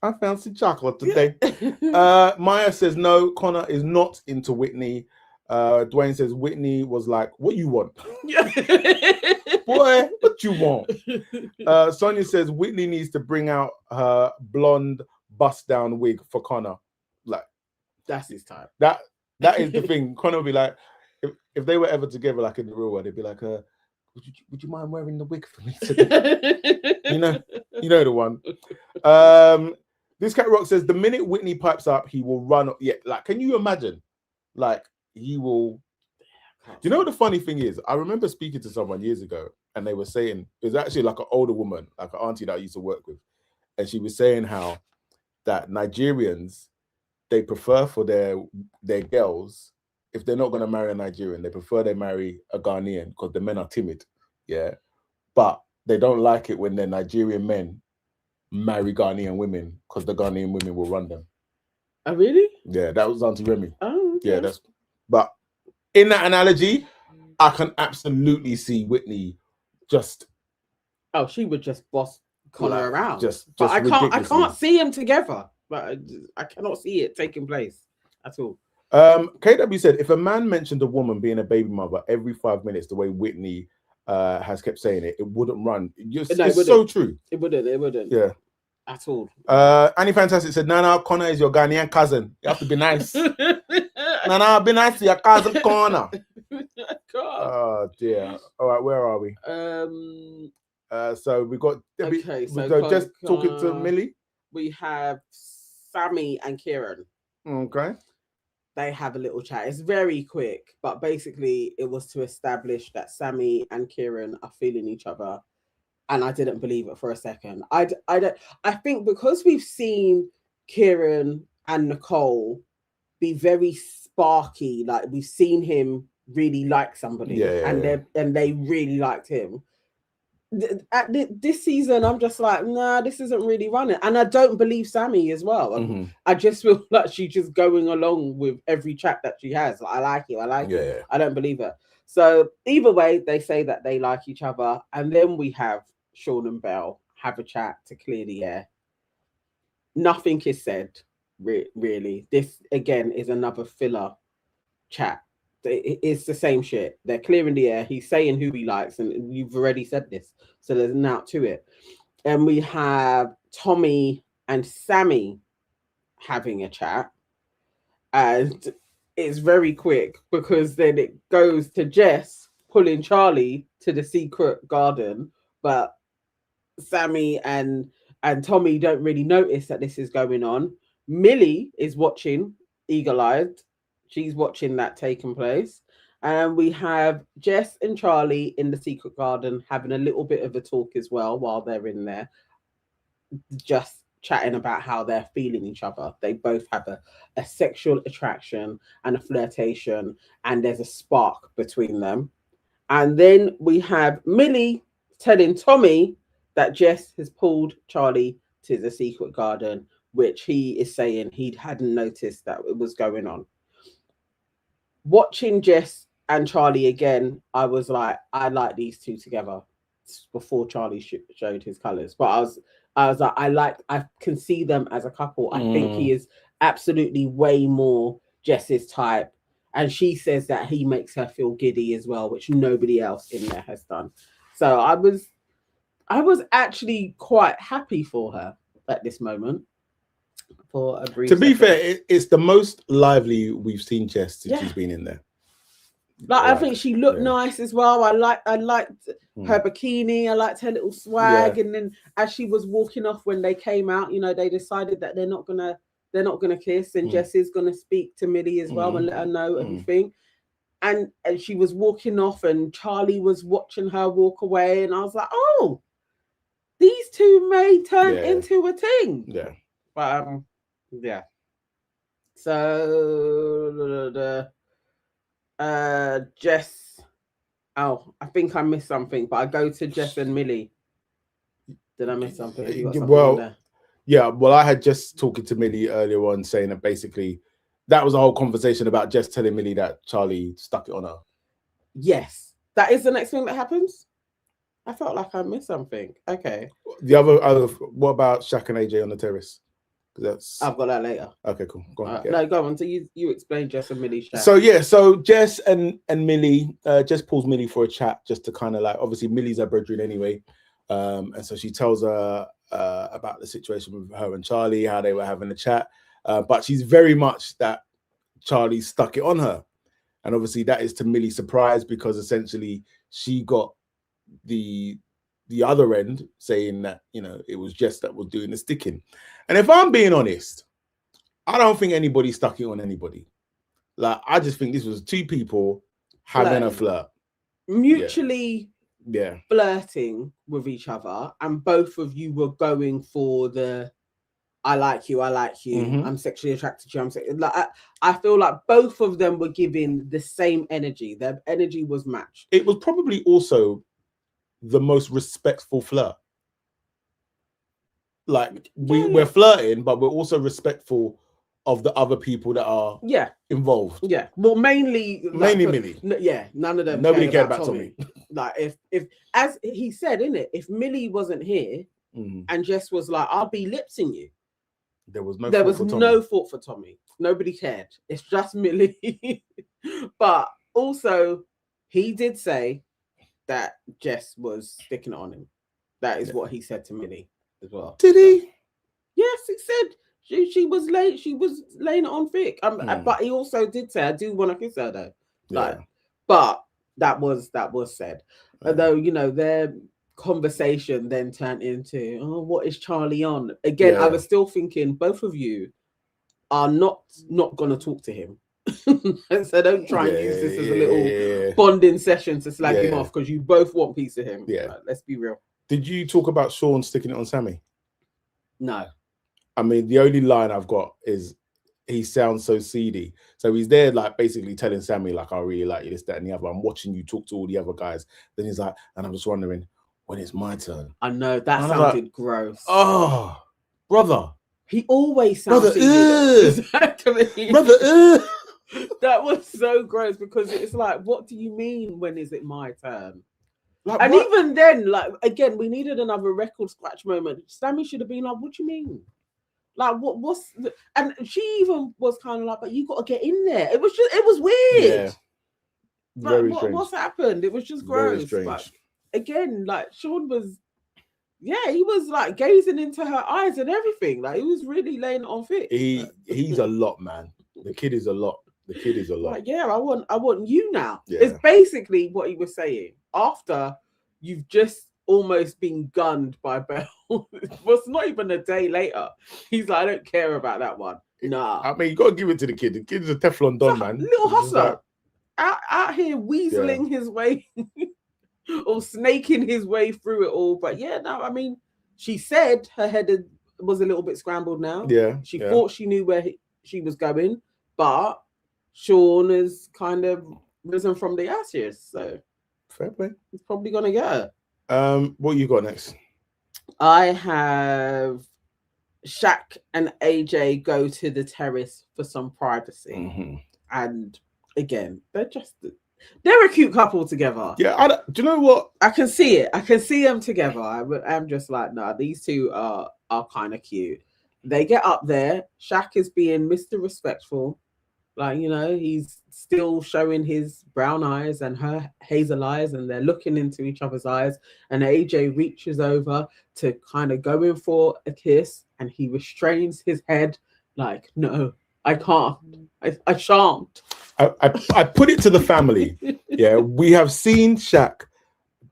[SPEAKER 2] I fancy chocolate today. Maya says no, Connor is not into Whitney. Dwayne says Whitney was like, what you want? Boy, what you want? Sonia says Whitney needs to bring out her blonde bust down wig for Connor. Like
[SPEAKER 1] that's his time.
[SPEAKER 2] That is the thing. Connor would be like, if they were ever together like in the real world, they'd be like, would you mind wearing the wig for me today? you know the one. This Cat Rock says the minute Whitney pipes up, he will run. Yeah, like can you imagine? Like he will. Do you know what the funny thing is? I remember speaking to someone years ago, and they were saying it was actually like an older woman, like an auntie that I used to work with, and she was saying how that Nigerians they prefer for their girls if they're not going to marry a Nigerian, they prefer they marry a Ghanaian because the men are timid, yeah, but they don't like it when their Nigerian men marry Ghanaian women because the Ghanaian women will run them.
[SPEAKER 1] Oh, really?
[SPEAKER 2] Yeah, that was Auntie Remy.
[SPEAKER 1] Oh, okay.
[SPEAKER 2] Yeah, but in that analogy, I can absolutely see Whitney just.
[SPEAKER 1] Oh, she would just boss Connor around.
[SPEAKER 2] But
[SPEAKER 1] I can't see them together. But I cannot see it taking place at all.
[SPEAKER 2] KW said if a man mentioned a woman being a baby mother every 5 minutes, the way Whitney has kept saying it, it wouldn't run. It's so true.
[SPEAKER 1] It wouldn't.
[SPEAKER 2] Yeah.
[SPEAKER 1] At all.
[SPEAKER 2] Annie Fantastic said, Nana, Connor is your Ghanaian cousin. You have to be nice. Nana, be nice to your cousin Connor. Oh dear. All right, where are we? So we got just talking to Millie.
[SPEAKER 1] We have Sammy and Kieran.
[SPEAKER 2] Okay.
[SPEAKER 1] They have a little chat. It's very quick, but basically it was to establish that Sammy and Kieran are feeling each other. And I didn't believe it for a second. I think because we've seen Kieran and Nicole be very sparky. Like we've seen him really like somebody, and they really liked him. At this season, I'm just like, nah, this isn't really running, and I don't believe Sammy as well. I just feel like she's just going along with every chat that she has. Like, I like you, I like you. I don't believe her. So either way, they say that they like each other, and then we have Sean and Belle have a chat to clear the air. Nothing is said, really. This again is another filler chat. It's the same shit. They're clearing the air. He's saying who he likes, and you've already said this, so there's an out to it. And we have Tommy and Sammy having a chat, and it's very quick because then it goes to Jess pulling Charlie to the secret garden, but Sammy and Tommy don't really notice that this is going on. Millie is watching, eagle-eyed. She's watching that taking place. And we have Jess and Charlie in the secret garden having a little bit of a talk as well while they're in there, just chatting about how they're feeling each other. They both have a sexual attraction and a flirtation, and there's a spark between them. And then we have Millie telling Tommy that Jess has pulled Charlie to the secret garden, which he is saying he hadn't noticed that it was going on. Watching Jess and Charlie again, I was like, I like these two together. Before Charlie showed his colors, but I was like, I can see them as a couple. I think he is absolutely way more Jess's type, and she says that he makes her feel giddy as well, which nobody else in there has done. So I was actually quite happy for her at this moment. For a brief
[SPEAKER 2] to be fair, it's the most lively we've seen Jess since she's been in there.
[SPEAKER 1] Like, I think she looked nice as well. I liked her bikini. I liked her little swag. And then as she was walking off when they came out, you know, they decided that they're not gonna kiss, and Jess is gonna speak to Millie as well and let her know everything. And she was walking off, and Charlie was watching her walk away, and I was like, oh, these two may turn into a thing.
[SPEAKER 2] Yeah.
[SPEAKER 1] But yeah. So Jess. Oh, I think I missed something, but I go to Jess and Millie. Did I miss something? You got something in there?
[SPEAKER 2] Yeah. Well, I had just talking to Millie earlier on, saying that basically that was a whole conversation about Jess telling Millie that Charlie stuck it on her. Yes,
[SPEAKER 1] that is the next thing that happens. I felt like I missed something. Okay.
[SPEAKER 2] The other, what about Shaq and AJ on the terrace?
[SPEAKER 1] I've got that later.
[SPEAKER 2] Okay, cool. Go on.
[SPEAKER 1] No, go on. So you explain Jess and Millie.
[SPEAKER 2] So Jess and Millie, Jess pulls Millie for a chat just to kind of like, obviously Millie's her brethren anyway, and so she tells her about the situation with her and Charlie, how they were having a chat, but she's very much that Charlie stuck it on her, and obviously that is to Millie's surprise, because essentially she got the other end saying that, you know, it was Jess that was doing the sticking. And if I'm being honest, I don't think anybody stuck it on anybody. Like, I just think this was two people having a flirt,
[SPEAKER 1] mutually flirting with each other, and both of you were going for the I like you, I'm sexually attracted to you, I feel like both of them were giving the same energy. Their energy was matched.
[SPEAKER 2] It was probably also the most respectful flirt. Like, we're flirting, but we're also respectful of the other people that are involved.
[SPEAKER 1] Yeah. Well, mainly
[SPEAKER 2] Millie.
[SPEAKER 1] None of them.
[SPEAKER 2] Nobody cared about Tommy.
[SPEAKER 1] Like, if as he said, innit, if Millie wasn't here and Jess was like, I'll be lipsing you, there was no thought for Tommy. Nobody cared. It's just Millie. But also, he did say that Jess was sticking it on him. That is what he said to Millie as well.
[SPEAKER 2] Did he?
[SPEAKER 1] Yes, he said she was late. She was laying it on thick. But he also did say, I do want to kiss her though. Like, but that was said. Although, you know, their conversation then turned into, oh, what is Charlie on? Again, I was still thinking both of you are not gonna talk to him. So don't try and use this as a little bonding session to slag him off, because you both want piece of him. Like, let's be real.
[SPEAKER 2] Did you talk about Sean sticking it on Sammy?
[SPEAKER 1] No.
[SPEAKER 2] I mean, the only line I've got is he sounds so seedy. So he's there, like, basically telling Sammy, like, I really like you, this, that, and the other. I'm watching you talk to all the other guys. Then he's like, and I'm just wondering when it's my turn.
[SPEAKER 1] I know that sounded gross.
[SPEAKER 2] Oh, brother.
[SPEAKER 1] He always sounds
[SPEAKER 2] Exactly. Brother,
[SPEAKER 1] That was so gross, because it's like, what do you mean? When is it my turn?
[SPEAKER 2] Like,
[SPEAKER 1] and
[SPEAKER 2] what?
[SPEAKER 1] Even then, like, again, we needed another record scratch moment. Sammy should have been like, what do you mean? Like, what's the... And she even was kind of like, but you got to get in there. It was weird.
[SPEAKER 2] Yeah. Very strange.
[SPEAKER 1] What's happened? It was just gross.
[SPEAKER 2] Very strange.
[SPEAKER 1] But again, like, Sean was, he was like gazing into her eyes and everything. Like, he was really laying it on thick.
[SPEAKER 2] He's a lot, man. The kid is a lot. The kid is a lot.
[SPEAKER 1] Like, I want you now.
[SPEAKER 2] Yeah.
[SPEAKER 1] It's basically what he was saying. After you've just almost been gunned by Belle. It was not even a day later. He's like, I don't care about that one. Nah.
[SPEAKER 2] I mean, you got to give it to the kid. The kid's a Teflon Don, man.
[SPEAKER 1] Little hustler. Out here weaseling his way or snaking his way through it all. But I mean, she said her head was a little bit scrambled now.
[SPEAKER 2] Yeah.
[SPEAKER 1] She thought she knew where she was going, but Sean has kind of risen from the ashes. So
[SPEAKER 2] fair play.
[SPEAKER 1] He's probably going to get her.
[SPEAKER 2] What you got next?
[SPEAKER 1] I have Shaq and AJ go to the terrace for some privacy.
[SPEAKER 2] Mm-hmm.
[SPEAKER 1] And again, they're a cute couple together.
[SPEAKER 2] Yeah, do you know what?
[SPEAKER 1] I can see it. I can see them together. I'm just like, nah, these two are kind of cute. They get up there. Shaq is being Mr. Respectful. Like, he's still showing his brown eyes and her hazel eyes, and they're looking into each other's eyes. And AJ reaches over to kind of go in for a kiss, and he restrains his head like, no, I can't. I shan't.
[SPEAKER 2] I put it to the family. Yeah, we have seen Shaq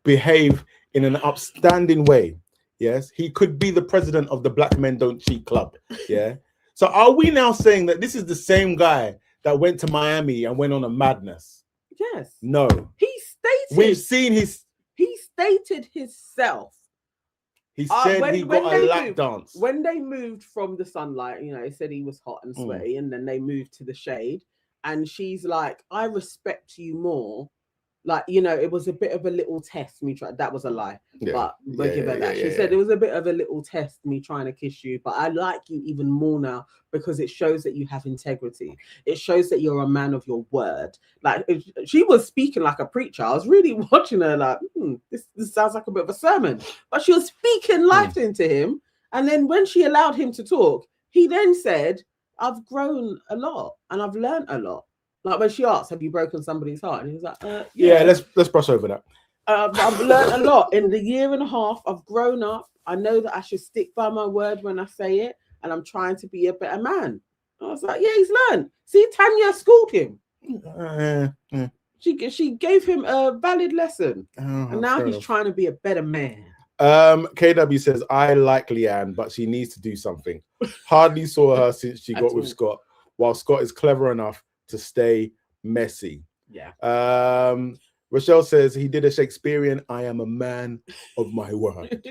[SPEAKER 2] behave in an upstanding way. Yes, he could be the president of the Black Men Don't Cheat Club. Yeah. So are we now saying that this is the same guy that went to Miami and went on a madness?
[SPEAKER 1] Yes.
[SPEAKER 2] No.
[SPEAKER 1] He stated.
[SPEAKER 2] We've seen his.
[SPEAKER 1] He stated himself.
[SPEAKER 2] He said he got a lap dance.
[SPEAKER 1] When they moved from the sunlight, he said he was hot and sweaty, and then they moved to the shade. And she's like, I respect you more. Like, it was a bit of a little test. That was a lie. Yeah. But we'll give her that. She said it was a bit of a little test, me trying to kiss you. But I like you even more now because it shows that you have integrity. It shows that you're a man of your word. Like, she was speaking like a preacher. I was really watching her like, this sounds like a bit of a sermon. But she was speaking life into him. And then when she allowed him to talk, he then said, I've grown a lot and I've learned a lot. Like when she asked, have you broken somebody's heart? And he was like,
[SPEAKER 2] yeah, let's brush over that.
[SPEAKER 1] I've learned a lot in the year and a half. I've grown up. I know that I should stick by my word when I say it. And I'm trying to be a better man. I was like, yeah, he's learned. See, Tanya schooled him. She gave him a valid lesson. And now he's trying to be a better man.
[SPEAKER 2] KW says, I like Leanne, but she needs to do something. Hardly saw her since she got with Scott, while Scott is clever enough to stay messy.
[SPEAKER 1] Yeah.
[SPEAKER 2] Rochelle says he did a Shakespearean, I am a man of my word.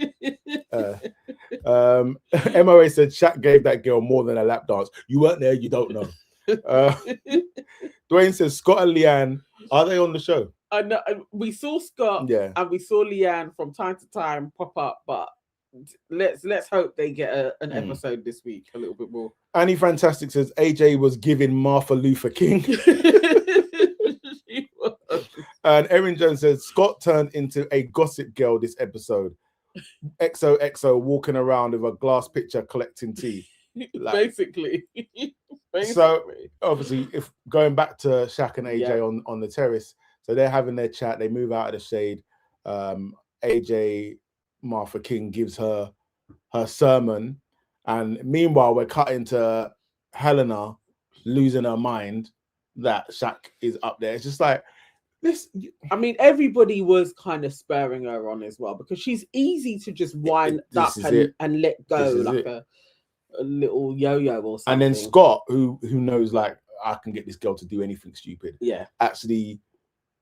[SPEAKER 2] MOA said Shaq gave that girl more than a lap dance. You weren't there, you don't know. Dwayne says Scott and Leanne, are they on the show?
[SPEAKER 1] I know we saw Scott and we saw Leanne from time to time pop up, but let's hope they get an episode this week a little bit more.
[SPEAKER 2] Annie Fantastic says AJ was giving Martha Luther King. And Erin Jones says Scott turned into a gossip girl this episode. XOXO walking around with a glass pitcher collecting tea.
[SPEAKER 1] Basically.
[SPEAKER 2] So obviously, if going back to Shaq and AJ on the terrace, so they're having their chat. They move out of the shade. AJ Martha King gives her sermon, and meanwhile we're cutting to Helena losing her mind that Shaq is up there. It's just like this. I
[SPEAKER 1] mean, everybody was kind of spurring her on as well because she's easy to just wind up and let go like a little yo-yo or something.
[SPEAKER 2] And then Scott, who knows, like, I can get this girl to do anything stupid.
[SPEAKER 1] Yeah,
[SPEAKER 2] actually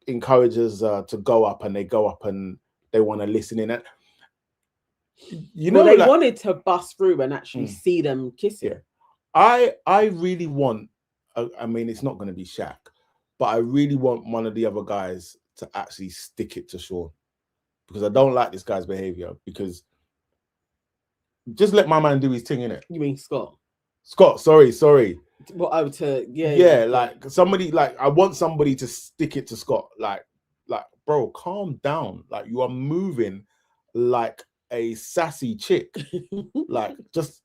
[SPEAKER 2] encourages to go up, and they go up and they want to listen in. And they
[SPEAKER 1] wanted to bust through and actually see them kissing.
[SPEAKER 2] Yeah. I really want. I mean, it's not going to be Shaq, but I really want one of the other guys to actually stick it to Sean, because I don't like this guy's behavior. Because just let my man do his thing, innit?
[SPEAKER 1] You mean Scott?
[SPEAKER 2] Scott, sorry.
[SPEAKER 1] Well,
[SPEAKER 2] yeah, like somebody, like I want somebody to stick it to Scott. Like, bro, calm down. Like, you are moving like a sassy chick. Like, just.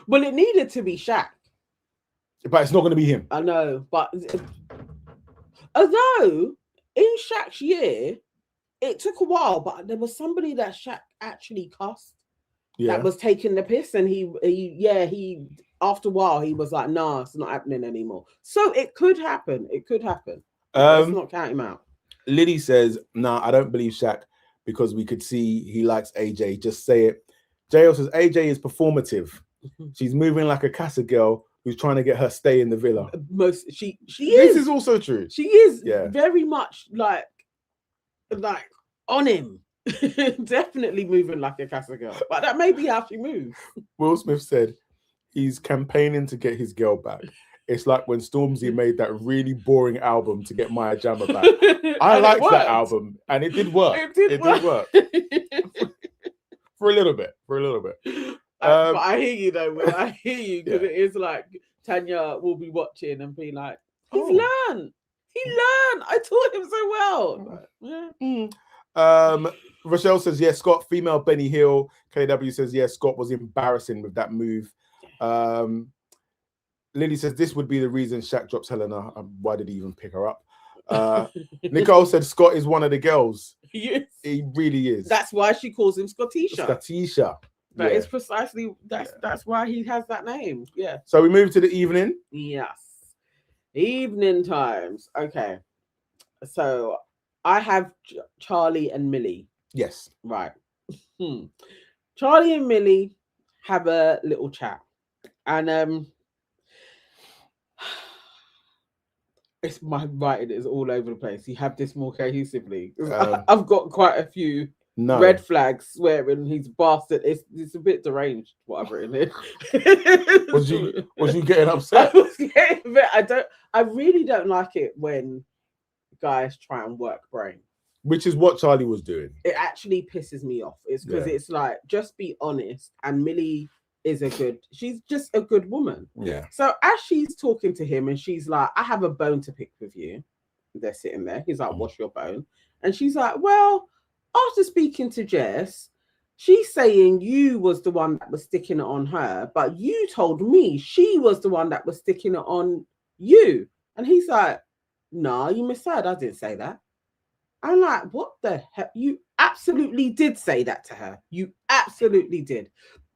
[SPEAKER 1] Well, it needed to be Shaq.
[SPEAKER 2] But it's not going to be him.
[SPEAKER 1] I know, but although in Shaq's year, it took a while, but there was somebody that Shaq actually cussed. Yeah. That was taking the piss, and he after a while he was like, "Nah, it's not happening anymore." So it could happen. It could happen. Let's not count him out.
[SPEAKER 2] Liddy says, "Nah, I don't believe Shaq because we could see he likes AJ. Just say it." JL says AJ is performative. She's moving like a casa girl who's trying to get her stay in the villa.
[SPEAKER 1] She is.
[SPEAKER 2] This is also true.
[SPEAKER 1] She is very much like on him. Definitely moving like a casa girl. But that may be how she moves.
[SPEAKER 2] Will Smith said he's campaigning to get his girl back. It's like when Stormzy made that really boring album to get Maya Jama back. I liked that album, and it did work. It did work. For a little bit.
[SPEAKER 1] But I hear you though, Will. I hear you, because it is like Tanya will be watching and be like, he's learned. He learned. I taught him so well.
[SPEAKER 2] Yeah. Rochelle says, yes, Scott, female Benny Hill. KW says, yes, Scott was embarrassing with that move. Lily says, this would be the reason Shaq drops Helena. Why did he even pick her up? Nicole said, Scott is one of the girls.
[SPEAKER 1] Yes.
[SPEAKER 2] He really is.
[SPEAKER 1] That's why she calls him Scottisha.
[SPEAKER 2] Scottisha.
[SPEAKER 1] That is precisely, that's why he has that name. Yeah.
[SPEAKER 2] So we move to the evening.
[SPEAKER 1] Yes. Evening times. Okay. So I have Charlie and Millie.
[SPEAKER 2] Yes.
[SPEAKER 1] Right. Charlie and Millie have a little chat. And it's my writing is all over the place. You have this more cohesively. I've got quite a few red flags swearing he's bastard. It's a bit deranged what I've written here.
[SPEAKER 2] Was you getting upset?
[SPEAKER 1] I was getting a bit. I really don't like it when guys try and work brain.
[SPEAKER 2] Which is what Charlie was doing.
[SPEAKER 1] It actually pisses me off. It's because it's like, just be honest. And Millie is she's just a good woman.
[SPEAKER 2] Yeah.
[SPEAKER 1] So as she's talking to him and she's like, I have a bone to pick with you. They're sitting there. He's like, what's your bone? And she's like, well, after speaking to Jess, she's saying you was the one that was sticking it on her, but you told me she was the one that was sticking it on you. And he's like, no, you misheard. I didn't say that. I'm like, what the heck? You absolutely did say that to her. You absolutely did.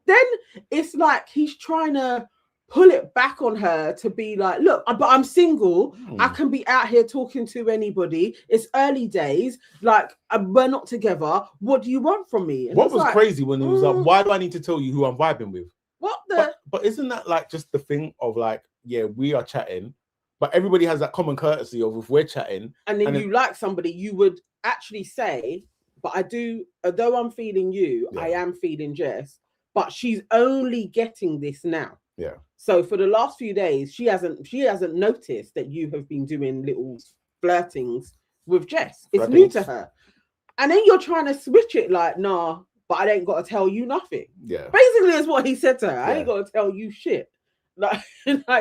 [SPEAKER 1] Then it's like he's trying to pull it back on her to be like, look, but I'm single. I can be out here talking to anybody. It's early days. Like, we're not together. What do you want from me? And
[SPEAKER 2] what was like, crazy when he was like, why do I need to tell you who I'm vibing with?
[SPEAKER 1] What the?
[SPEAKER 2] But isn't that like just the thing of like, yeah, we are chatting, but everybody has that common courtesy of if we're chatting.
[SPEAKER 1] And then you like somebody, you would actually say, but I do, although I'm feeling you, I am feeling Jess, but she's only getting this now.
[SPEAKER 2] Yeah.
[SPEAKER 1] So for the last few days, she hasn't noticed that you have been doing little flirtings with Jess. It's new to her. And then you're trying to switch it like, nah, but I ain't got to tell you nothing.
[SPEAKER 2] Yeah.
[SPEAKER 1] Basically, that's what he said to her. I ain't got to tell you shit. Like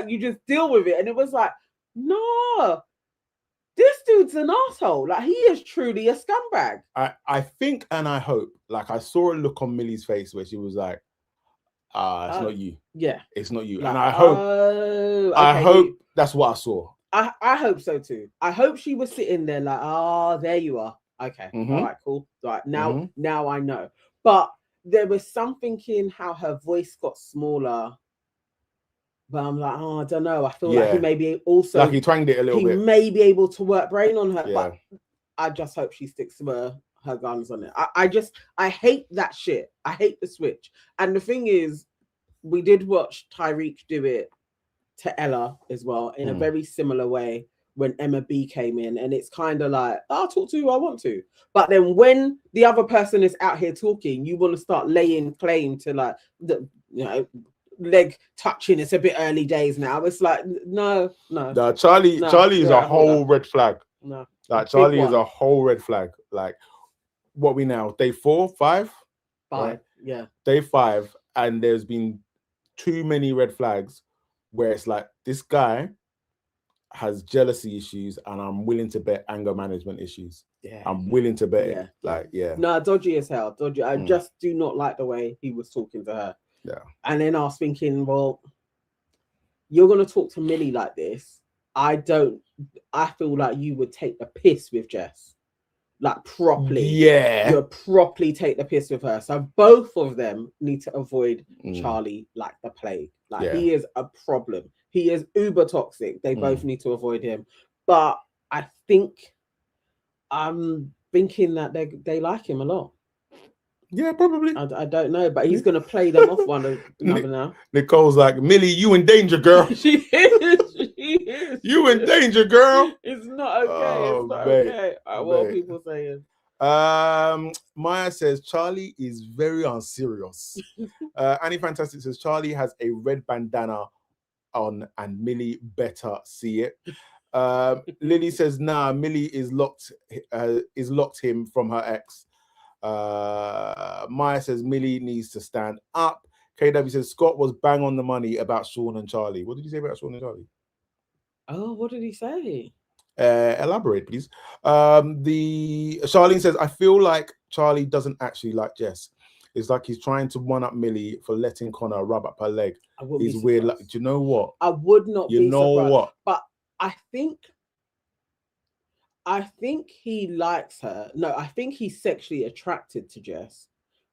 [SPEAKER 1] you just deal with it. And it was like, no, this dude's an asshole. Like, he is truly a scumbag.
[SPEAKER 2] I think and I hope, like, I saw a look on Millie's face where she was like, it's not you.
[SPEAKER 1] Yeah.
[SPEAKER 2] It's not you.
[SPEAKER 1] Like,
[SPEAKER 2] and I hope I hope that's what I saw.
[SPEAKER 1] I hope so too. I hope she was sitting there like, there you are. Okay. All right, cool. Right. Now I know. But there was something in how her voice got smaller. But I'm like, I don't know. I feel like he may be also
[SPEAKER 2] like he twanged it a little bit.
[SPEAKER 1] He may be able to work brain on her,
[SPEAKER 2] Yeah.
[SPEAKER 1] but I just hope she sticks to her guns on it. I hate that shit. I hate the switch. And the thing is, we did watch Tyreek do it to Ella as well in a very similar way when Emma B came in, and it's kind of like, I'll talk to who I want to. But then when the other person is out here talking, you want to start laying claim to like the, leg touching. It's a bit early days now. It's like, no.
[SPEAKER 2] Charlie is a whole red flag.
[SPEAKER 1] No.
[SPEAKER 2] Like Charlie is a whole red flag. Like, what we now? Day 4, 5?
[SPEAKER 1] 5,
[SPEAKER 2] right?
[SPEAKER 1] yeah.
[SPEAKER 2] Day 5, and there's been too many red flags where it's like, this guy has jealousy issues, and I'm willing to bet anger management issues.
[SPEAKER 1] Yeah.
[SPEAKER 2] I'm willing to bet it. Like,
[SPEAKER 1] No, dodgy as hell. Dodgy. I just do not like the way he was talking to her.
[SPEAKER 2] Yeah.
[SPEAKER 1] And then I was thinking, well, you're gonna talk to Millie like this. I feel like you would take the piss with Jess. Like, properly.
[SPEAKER 2] Yeah.
[SPEAKER 1] You would properly take the piss with her. So both of them need to avoid Charlie like the plague. Like, he is a problem. He is uber toxic. They both need to avoid him. But I think I'm thinking that they like him a lot.
[SPEAKER 2] Yeah, probably.
[SPEAKER 1] I don't know, but he's going to play them off one another now.
[SPEAKER 2] Nicole's like, Millie, you in danger, girl.
[SPEAKER 1] She is.
[SPEAKER 2] You in danger, girl.
[SPEAKER 1] It's not okay.
[SPEAKER 2] Oh,
[SPEAKER 1] it's not
[SPEAKER 2] mate,
[SPEAKER 1] okay. What are people saying?
[SPEAKER 2] Maya says Charlie is very unserious. Annie Fantastic says Charlie has a red bandana on and Millie better see it. Lily says nah, Millie is locked him from her ex. Maya says Millie needs to stand up. KW says Scott was bang on the money about Sean and Charlie. What did you say about Sean and Charlie?
[SPEAKER 1] Oh, what did he say?
[SPEAKER 2] Elaborate, please. The Charlene says I feel like Charlie doesn't actually like Jess. It's like he's trying to one up Millie for letting Connor rub up her leg. He's weird. Like, do you know what?
[SPEAKER 1] I would not.
[SPEAKER 2] You know
[SPEAKER 1] surprised.
[SPEAKER 2] what?
[SPEAKER 1] But I think he likes her. No, I think he's sexually attracted to Jess,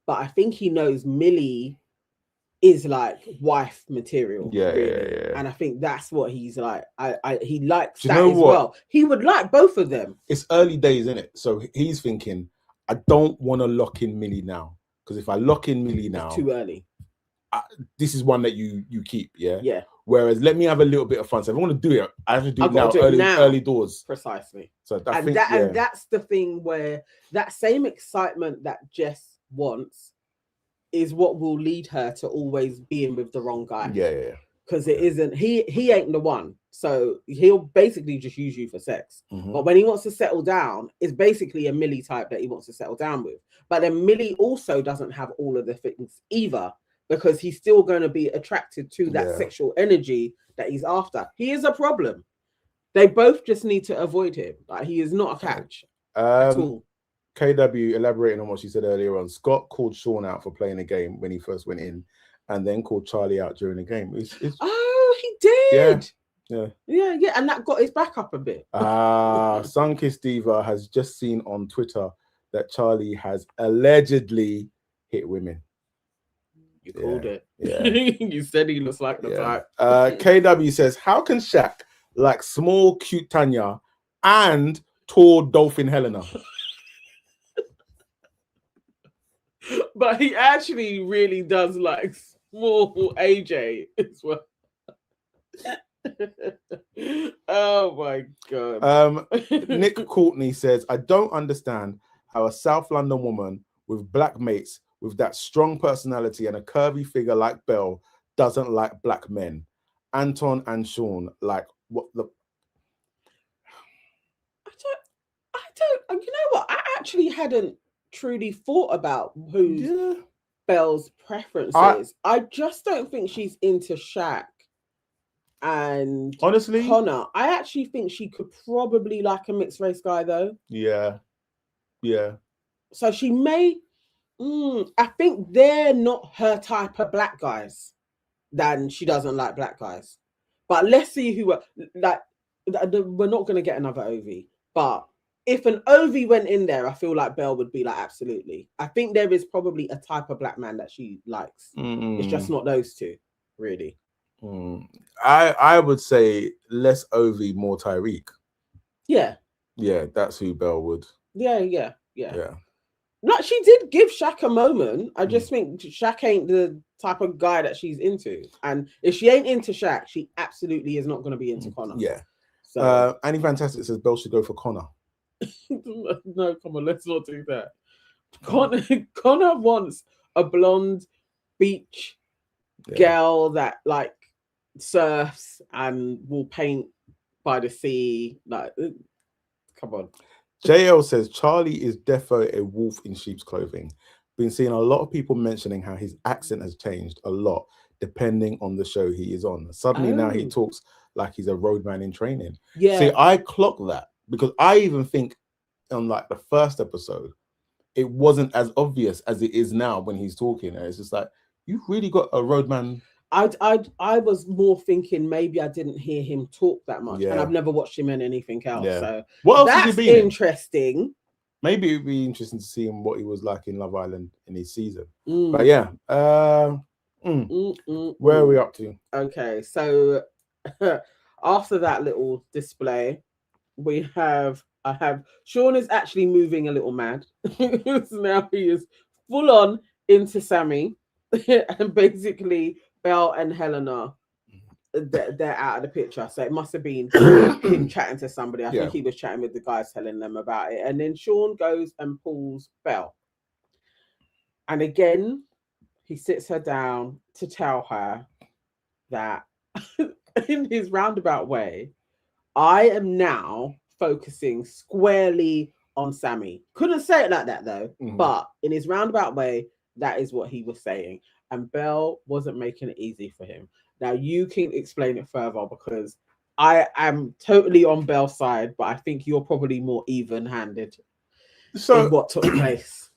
[SPEAKER 1] but I think he knows Millie is like wife material.
[SPEAKER 2] Yeah,
[SPEAKER 1] really.
[SPEAKER 2] yeah.
[SPEAKER 1] And I think that's what he's like. He likes
[SPEAKER 2] that
[SPEAKER 1] as well. He would like both of them.
[SPEAKER 2] It's early days, isn't it? So he's thinking, I don't want to lock in Millie now, because if I lock in Millie now,
[SPEAKER 1] it's too early.
[SPEAKER 2] This is one that you keep, yeah.
[SPEAKER 1] Yeah.
[SPEAKER 2] Whereas let me have a little bit of fun. So if I want to do it, I have to do it now, early doors.
[SPEAKER 1] Precisely.
[SPEAKER 2] So
[SPEAKER 1] and that's the thing where that same excitement that Jess wants is what will lead her to always being with the wrong guy.
[SPEAKER 2] Yeah.
[SPEAKER 1] Because it isn't, he ain't the one. So he'll basically just use you for sex. But when he wants to settle down, it's basically a Millie type that he wants to settle down with. But then Millie also doesn't have all of the things either, because he's still going to be attracted to that sexual energy that he's after. He is a problem. They both just need to avoid him. Like, he is not a catch at all.
[SPEAKER 2] KW, elaborating on what she said earlier on, Scott called Sean out for playing a game when he first went in, and then called Charlie out during the game.
[SPEAKER 1] Oh, he did.
[SPEAKER 2] Yeah.
[SPEAKER 1] And that got his back up a bit.
[SPEAKER 2] Sunkissed Diva has just seen on Twitter that Charlie has allegedly hit women.
[SPEAKER 1] You called it.
[SPEAKER 2] Yeah.
[SPEAKER 1] You said he looks like the type.
[SPEAKER 2] KW says, how can Shaq like small, cute Tanya and tall dolphin Helena?
[SPEAKER 1] But he actually really does like small AJ as well. Oh my god.
[SPEAKER 2] Nick Courtney says, I don't understand how a South London woman with black mates with that strong personality and a curvy figure like Belle doesn't like black men. Anton and Sean, like, what the...
[SPEAKER 1] I don't, you know what? I actually hadn't truly thought about who Belle's preference is. I just don't think she's into Shaq and
[SPEAKER 2] honestly
[SPEAKER 1] Connor. I actually think she could probably like a mixed race guy though.
[SPEAKER 2] Yeah.
[SPEAKER 1] So she may... I think they're not her type of black guys. Then she doesn't like black guys. But let's see who like. We're not going to get another Ovi. But if an Ovi went in there, I feel like Belle would be like, absolutely. I think there is probably a type of black man that she likes. It's just not those two, really.
[SPEAKER 2] I would say less Ovi, more Tyreek.
[SPEAKER 1] Yeah,
[SPEAKER 2] that's who Belle would.
[SPEAKER 1] Yeah. Like, she did give Shaq a moment. I just think Shaq ain't the type of guy that she's into. And if she ain't into Shaq, she absolutely is not going to be into Connor.
[SPEAKER 2] Yeah.
[SPEAKER 1] So
[SPEAKER 2] Annie Fantastic says Belle should go for Connor.
[SPEAKER 1] No, come on, let's not do that. Connor wants a blonde beach girl that like surfs and will paint by the sea. Like, come on.
[SPEAKER 2] JL says Charlie is defo a wolf in sheep's clothing. Been seeing a lot of people mentioning how his accent has changed a lot depending on the show he is on. Suddenly now he talks like he's a roadman in training.
[SPEAKER 1] Yeah.
[SPEAKER 2] See, I clock that because I even think on like the first episode, it wasn't as obvious as it is now when he's talking. And it's just like, you've really got a roadman.
[SPEAKER 1] I was more thinking maybe I didn't hear him talk that much, and I've never watched him in anything else. So
[SPEAKER 2] what else
[SPEAKER 1] that's
[SPEAKER 2] has he been
[SPEAKER 1] interesting.
[SPEAKER 2] In? Maybe it'd be interesting to see him what he was like in Love Island in his season. But yeah, where are we up to?
[SPEAKER 1] Okay, so after that little display, I have Sean is actually moving a little mad. Now he is full on into Sammy, and basically Belle and Helena, they're out of the picture. So it must have been him chatting to somebody. I think he was chatting with the guys, telling them about it. And then Sean goes and pulls Belle. And again, he sits her down to tell her that in his roundabout way, I am now focusing squarely on Sammy. Couldn't say it like that though, but in his roundabout way, that is what he was saying. And Belle wasn't making it easy for him. Now you can explain it further because I am totally on Belle's side, but I think you're probably more even-handed in what took place.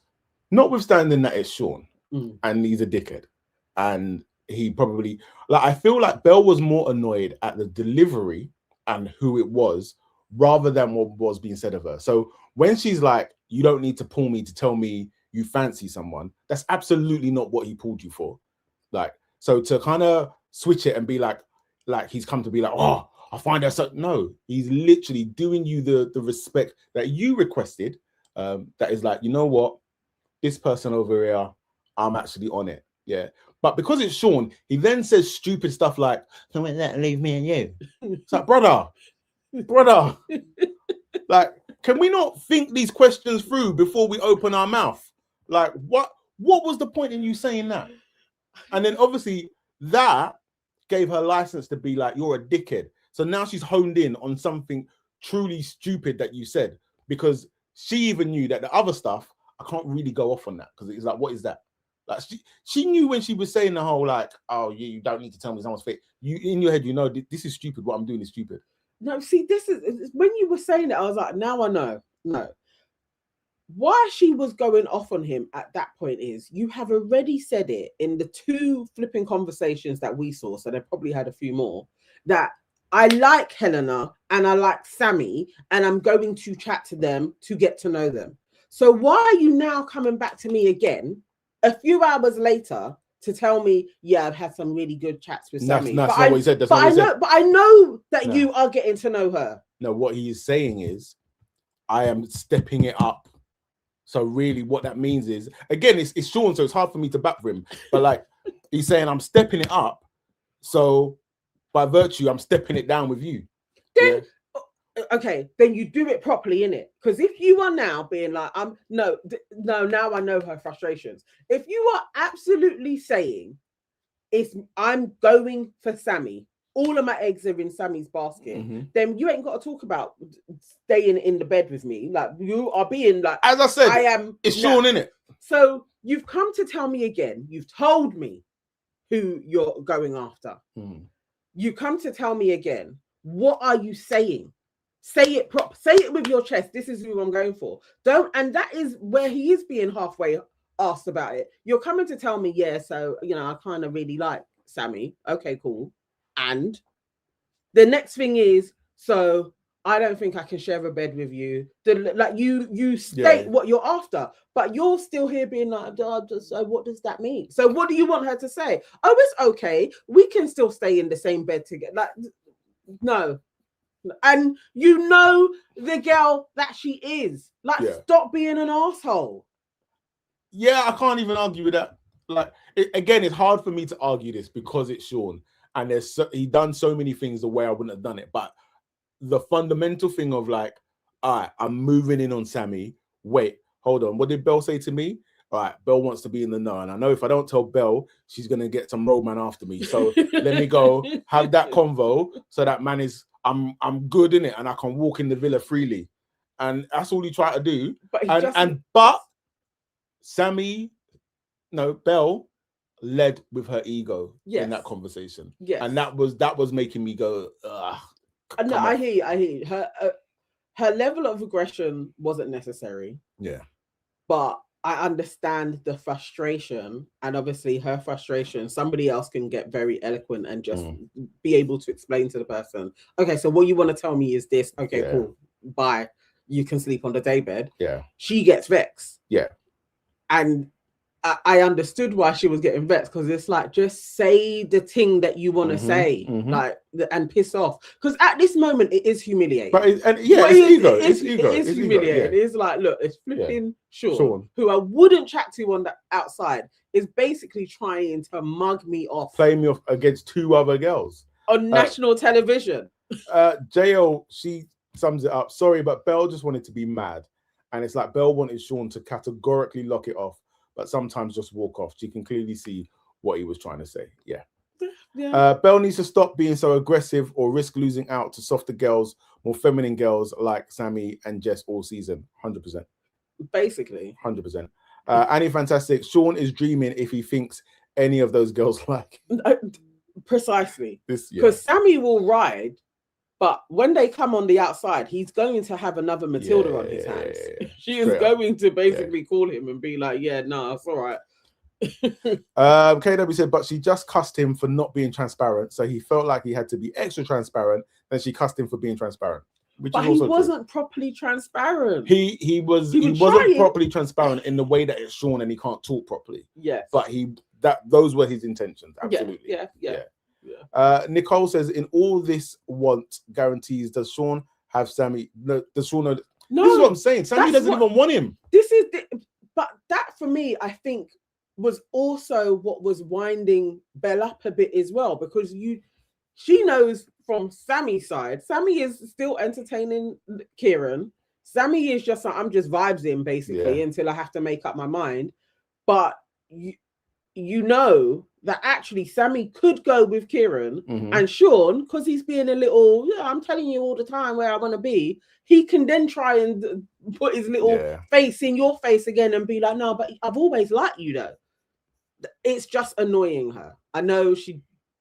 [SPEAKER 2] Notwithstanding that it's Sean and he's a dickhead, and he probably I feel like Belle was more annoyed at the delivery and who it was rather than what was being said of her. So when she's like, "You don't need to pull me to tell me you fancy someone," that's absolutely not what he pulled you for. Like, so to kind of switch it and be like he's come to be like, "Oh, I find that so." No, he's literally doing you the respect that you requested. That is like, you know what, this person over here, I'm actually on it. Yeah. But because it's Sean, he then says stupid stuff like, "Can we let leave me and you?" It's like, brother, like, can we not think these questions through before we open our mouth? Like, what was the point in you saying that? And then obviously that gave her license to be like, "You're a dickhead." So now she's honed in on something truly stupid that you said, because she even knew that the other stuff, I can't really go off on that because it's like, what is that? Like, she knew when she was saying the whole like, "Oh, you don't need to tell me someone's fake." You in your head, you know, this is stupid. What I'm doing is stupid.
[SPEAKER 1] No, see, this is when you were saying it, I was like, now I know. No. Why she was going off on him at that point is you have already said it in the 2 flipping conversations that we saw, so they probably had a few more, that I like Helena and I like Sammy and I'm going to chat to them to get to know them. So why are you now coming back to me again a few hours later to tell me, "Yeah, I've had some really good chats with Sammy"?
[SPEAKER 2] That's not what he said. That's
[SPEAKER 1] but I know that you are getting to know her.
[SPEAKER 2] No, what he is saying is, I am stepping it up. So really what that means is, again, it's Sean, so it's hard for me to back for him. But like, he's saying, I'm stepping it up. So by virtue, I'm stepping it down with you.
[SPEAKER 1] Then, okay, then you do it properly, innit? Because if you are now being like, no, now I know her frustrations. If you are absolutely saying, I'm going for Sammy, all of my eggs are in Sammy's basket, then you ain't got to talk about staying in the bed with me. Like, you are being like,
[SPEAKER 2] as I said, it's Sean, innit?
[SPEAKER 1] So you've come to tell me again, you've told me who you're going after. You come to tell me again, what are you saying? Say it say it with your chest. This is who I'm going for. And that is where he is being halfway asked about it. You're coming to tell me, yeah, so, you know, I kind of really like Sammy. Okay, cool. And the nest thing is, so I don't think I can share a bed with you. Like, you state what you're after, but you're still here being like, so what does that mean? So what do you want her to say? Oh, it's okay. We can still stay in the same bed together. Like, no. And you know the girl that she is. Like, stop being an asshole.
[SPEAKER 2] Yeah, I can't even argue with that. Like, again, it's hard for me to argue this because it's Sean. And he done so many things the way I wouldn't have done it. But the fundamental thing of like, all right, I'm moving in on Sammy. Wait, hold on. What did Belle say to me? all right, Belle wants to be in the know, and I know if I don't tell Belle, she's gonna get some road man after me. So let me go have that convo, so that man is I'm good in it, and I can walk in the villa freely, and that's all he tried to do. But Belle led with her ego in that conversation, and that was making me go, ugh.
[SPEAKER 1] No, I hear you. Her level of aggression wasn't necessary.
[SPEAKER 2] Yeah,
[SPEAKER 1] but I understand the frustration, and obviously her frustration, somebody else can get very eloquent and just be able to explain to the person, okay, so what you want to tell me is this. Okay, cool. Bye. You can sleep on the daybed.
[SPEAKER 2] Yeah.
[SPEAKER 1] She gets vexed.
[SPEAKER 2] Yeah.
[SPEAKER 1] And I understood why she was getting vexed, because it's like, just say the thing that you want to say, like, and piss off. Because at this moment, it is humiliating.
[SPEAKER 2] But it's ego. It's ego.
[SPEAKER 1] It is humiliating.
[SPEAKER 2] Yeah.
[SPEAKER 1] It's like, look, it's flipping Sean, who I wouldn't chat to on the outside, is basically trying to mug me off.
[SPEAKER 2] Play me off against two other girls.
[SPEAKER 1] On national television.
[SPEAKER 2] JL, she sums it up. Sorry, but Belle just wanted to be mad. And it's like Belle wanted Sean to categorically lock it off, but sometimes just walk off. She can clearly see what he was trying to say. Yeah. Belle needs to stop being so aggressive or risk losing out to softer girls, more feminine girls like Sammy and Jess all season. 100%.
[SPEAKER 1] Basically.
[SPEAKER 2] 100%. Annie Fantastic. Sean is dreaming if he thinks any of those girls like.
[SPEAKER 1] Precisely. Because Sammy will ride, but when they come on the outside, he's going to have another Matilda on his hands. She is going to basically call him and be like, yeah, no, it's all right.
[SPEAKER 2] KW said, but she just cussed him for not being transparent, so he felt like he had to be extra transparent. Then she cussed him for being transparent,
[SPEAKER 1] but he wasn't properly transparent.
[SPEAKER 2] He wasn't properly transparent in the way that it's Sean and he can't talk properly.
[SPEAKER 1] Yes,
[SPEAKER 2] but those were his intentions. Absolutely. Yeah. Nicole says, in all this want guarantees, does Sean have Sammy? No, does Sean know? No, this is what I'm saying. Sammy doesn't even want him.
[SPEAKER 1] But that for me, I think, was also what was winding Belle up a bit as well, because she knows from Sammy's side, Sammy is still entertaining Kieran. Sammy is just like, I'm just vibes in basically until I have to make up my mind. But you know that actually Sammy could go with Kieran, and Sean, because he's being a little, I'm telling you all the time where I want to be, he can then try and put his little face in your face again and be like, no, but I've always liked you though. It's just annoying her. I know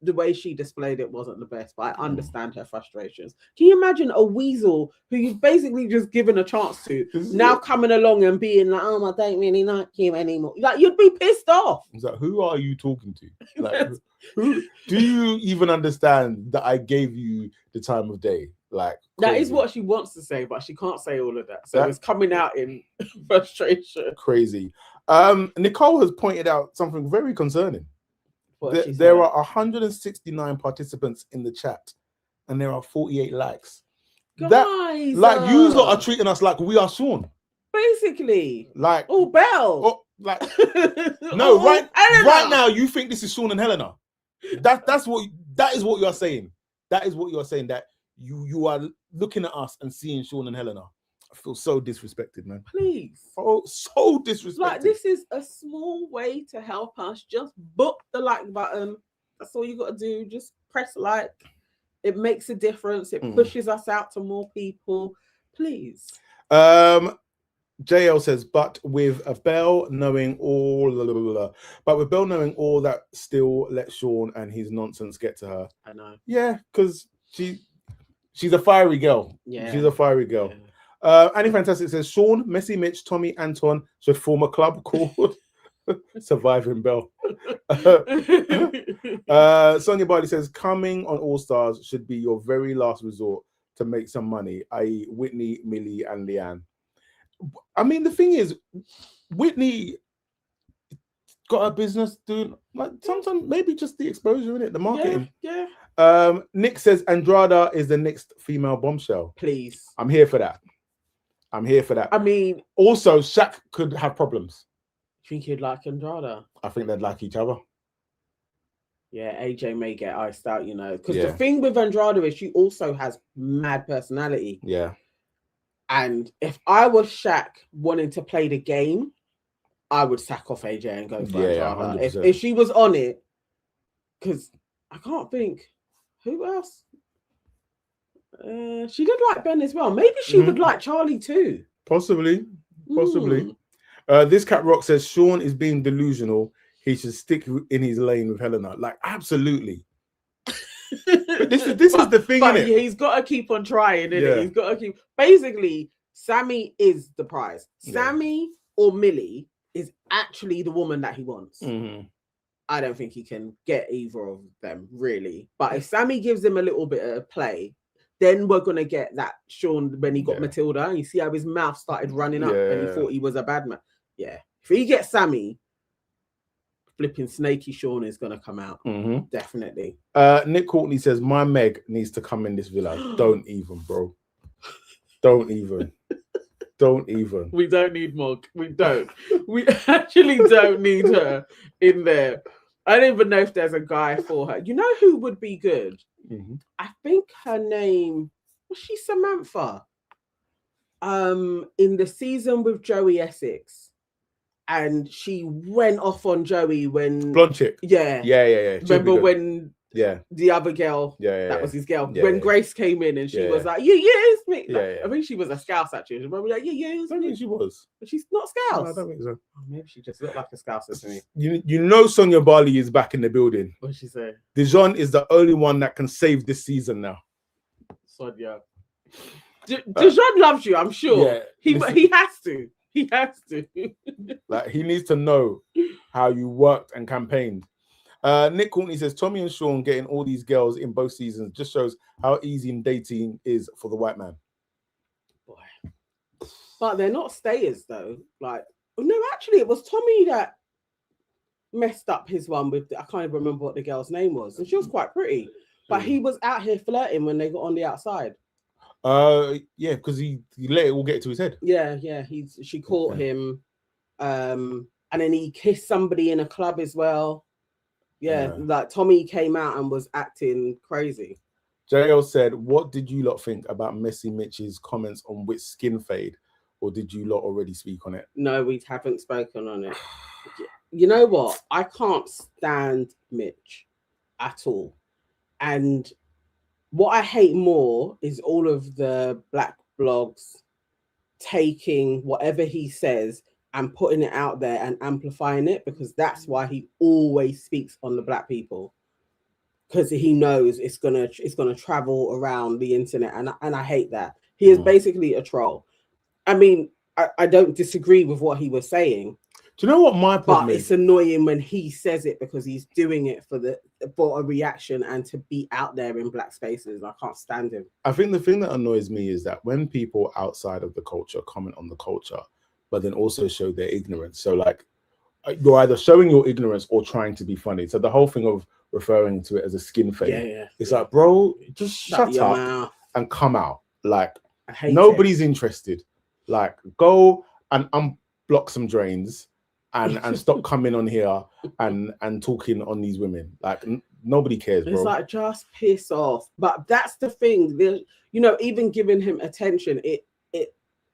[SPEAKER 1] the way she displayed it wasn't the best, but I understand her frustrations. Can you imagine a weasel who you've basically just given a chance to now coming along and being like, oh, I don't really like you anymore? Like, you'd be pissed off.
[SPEAKER 2] It's like, who are you talking to? Like, who do you even understand that I gave you the time of day? Like,
[SPEAKER 1] that is what she wants to say, but she can't say all of that. So it's coming out in frustration.
[SPEAKER 2] Crazy. Nicole has pointed out something very concerning. There are 169 participants in the chat, and there are 48 likes.
[SPEAKER 1] Guys,
[SPEAKER 2] you lot are treating us like we are Sean.
[SPEAKER 1] Basically,
[SPEAKER 2] like
[SPEAKER 1] Belle.
[SPEAKER 2] No, right now you think this is Sean and Helena. That is what you are saying. That is what you are saying. That you are looking at us and seeing Sean and Helena. I feel so disrespected, man.
[SPEAKER 1] Please.
[SPEAKER 2] Oh, so disrespected.
[SPEAKER 1] Like, this is a small way to help us. Just book the like button. That's all you got to do. Just press like. It makes a difference. It pushes us out to more people. Please.
[SPEAKER 2] JL says, but with Belle knowing all, that, still let Sean and his nonsense get to her.
[SPEAKER 1] I know.
[SPEAKER 2] Yeah, because she's a fiery girl.
[SPEAKER 1] Yeah.
[SPEAKER 2] She's a fiery girl. Yeah. Annie Fantastic says, Sean, Messy Mitch, Tommy, Anton should form a club called Surviving Belle. Sonia Barley says, coming on Allstars should be your very last resort to make some money, i.e. Whitney, Millie, and Leanne. I mean, the thing is, Whitney got a business doing, like, sometimes maybe just the exposure in it, the marketing.
[SPEAKER 1] Yeah.
[SPEAKER 2] Nick says, Andrada is the next female bombshell.
[SPEAKER 1] Please.
[SPEAKER 2] I'm here for that. I mean, also, Shaq could have problems.
[SPEAKER 1] Think he'd like Andrada?
[SPEAKER 2] I think they'd like each other.
[SPEAKER 1] Yeah, AJ may get iced out, because the thing with Andrada is she also has mad personality.
[SPEAKER 2] Yeah.
[SPEAKER 1] And if I was Shaq wanting to play the game, I would sack off AJ and go for Andrade. If she was on it, because I can't think who else. She did like Ben as well. Maybe she would like Charlie too.
[SPEAKER 2] Possibly. This cat rock says Sean is being delusional. He should stick in his lane with Helena. Like, absolutely. But this is the thing,
[SPEAKER 1] but
[SPEAKER 2] innit?
[SPEAKER 1] He's got to keep on trying, innit? He's got to keep. Basically, Sammy is the prize. Sammy or Millie is actually the woman that he wants. I don't think he can get either of them, really. But if Sammy gives him a little bit of play, then we're going to get that Sean when he got Matilda. And you see how his mouth started running up and he thought he was a bad man. Yeah. If he gets Sammy, flipping snaky Sean is going to come out. Definitely.
[SPEAKER 2] Nick Courtney says, my Meg needs to come in this villa. Don't even, bro. Don't even. Don't even.
[SPEAKER 1] We don't need Mog. We don't. We actually don't need her in there. I don't even know if there's a guy for her. You know who would be good? I think her name was she Samantha. In the season with Joey Essex, and she went off on Joey when
[SPEAKER 2] blonde chick.
[SPEAKER 1] Yeah. Remember when the other girl, that was his girl. When Grace came in and she was like, "You used me." Like, I think she was a Scouse actually. Remember, like, "You used me."
[SPEAKER 2] I think she was,
[SPEAKER 1] but she's not Scouse.
[SPEAKER 2] No, I don't think so.
[SPEAKER 1] Oh, maybe she just looked like a Scouser to me.
[SPEAKER 2] You know, Sonia Barley is back in the building.
[SPEAKER 1] What did she say?
[SPEAKER 2] Dijon is the only one that can save this season now.
[SPEAKER 1] Sonia. Dijon loves you, I'm sure. He has to. He has to.
[SPEAKER 2] Like, he needs to know how you worked and campaigned. Nick Courtney says Tommy and Sean getting all these girls in both seasons just shows how easy dating is for the white man.
[SPEAKER 1] Boy. But they're not stayers though. Like, no, actually, it was Tommy that messed up his one with I can't even remember what the girl's name was, and she was quite pretty. But he was out here flirting when they got on the outside.
[SPEAKER 2] Yeah, because he let it all get to his head.
[SPEAKER 1] Yeah. She caught him, and then he kissed somebody in a club as well. Yeah, like Tommy came out and was acting crazy.
[SPEAKER 2] JL said, "What did you lot think about Messy Mitch's comments on Whit's skin fade, or did you lot already speak on it?"
[SPEAKER 1] No, we haven't spoken on it. You know what? I can't stand Mitch at all, and what I hate more is all of the black blogs taking whatever he says and putting it out there and amplifying it, because that's why he always speaks on the black people, because he knows it's gonna travel around the internet, and I hate that. He is basically a troll. I mean, I don't disagree with what he was saying.
[SPEAKER 2] Do you know what my problem is?
[SPEAKER 1] But it's annoying when he says it because he's doing it for a reaction and to be out there in black spaces. I can't stand him.
[SPEAKER 2] I think the thing that annoys me is that when people outside of the culture comment on the culture, but then also show their ignorance. So like, you're either showing your ignorance or trying to be funny. So the whole thing of referring to it as a skin fade, it's like, bro, just shut up and come out. Like, nobody's interested. Like, go and unblock some drains and stop coming on here and talking on these women. Like, nobody cares, bro.
[SPEAKER 1] It's like, just piss off. But that's the thing. You know, even giving him attention, it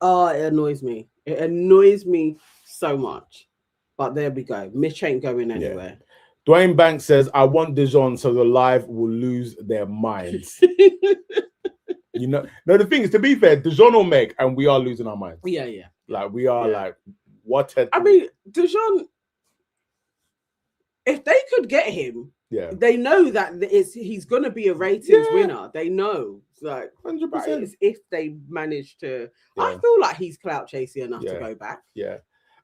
[SPEAKER 1] annoys me. It annoys me so much. But there we go. Mitch ain't going anywhere.
[SPEAKER 2] Dwayne Banks says, I want Dijon so the live will lose their minds. You know, no, the thing is, to be fair, Dijon or Meg, and we are losing our minds.
[SPEAKER 1] Yeah.
[SPEAKER 2] Like, we are like, what?
[SPEAKER 1] I mean, Dijon, if they could get him, they know that he's going to be a ratings winner. They know. Like,
[SPEAKER 2] 100%.
[SPEAKER 1] If they manage to, I feel like he's clout chasing enough to go back.
[SPEAKER 2] Yeah.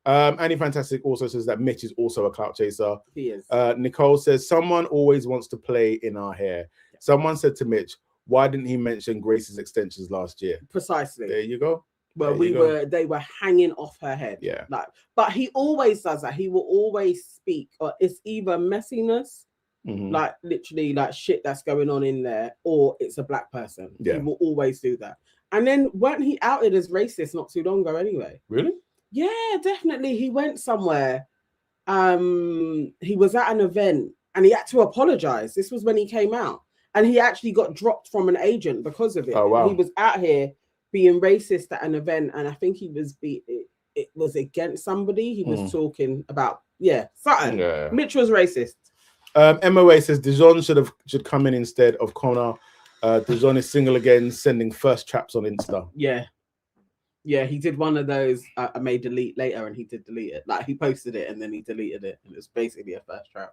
[SPEAKER 2] Annie Fantastic also says that Mitch is also a clout chaser.
[SPEAKER 1] He is.
[SPEAKER 2] Nicole says, someone always wants to play in our hair. Someone said to Mitch, why didn't he mention Grace's extensions last year?
[SPEAKER 1] Precisely.
[SPEAKER 2] There you go.
[SPEAKER 1] Well, they were hanging off her head.
[SPEAKER 2] Yeah.
[SPEAKER 1] Like, but he always does that. He will always speak, or it's either messiness, like literally like shit that's going on in there, or it's a black person.
[SPEAKER 2] Yeah.
[SPEAKER 1] He will always do that. And then weren't he outed as racist not too long ago anyway?
[SPEAKER 2] Really?
[SPEAKER 1] Yeah, definitely. He went somewhere. He was at an event and he had to apologize. This was when he came out. And he actually got dropped from an agent because of it.
[SPEAKER 2] Oh, wow.
[SPEAKER 1] He was out here being racist at an event, and I think he was it was against somebody. He was talking about something.
[SPEAKER 2] Yeah.
[SPEAKER 1] Mitch was racist.
[SPEAKER 2] MOA says Dijon should come in instead of Connor. Dijon is single again, sending first traps on Insta.
[SPEAKER 1] Yeah, he did one of those. I may delete later, and he did delete it. Like he posted it and then he deleted it, and it's basically a first trap.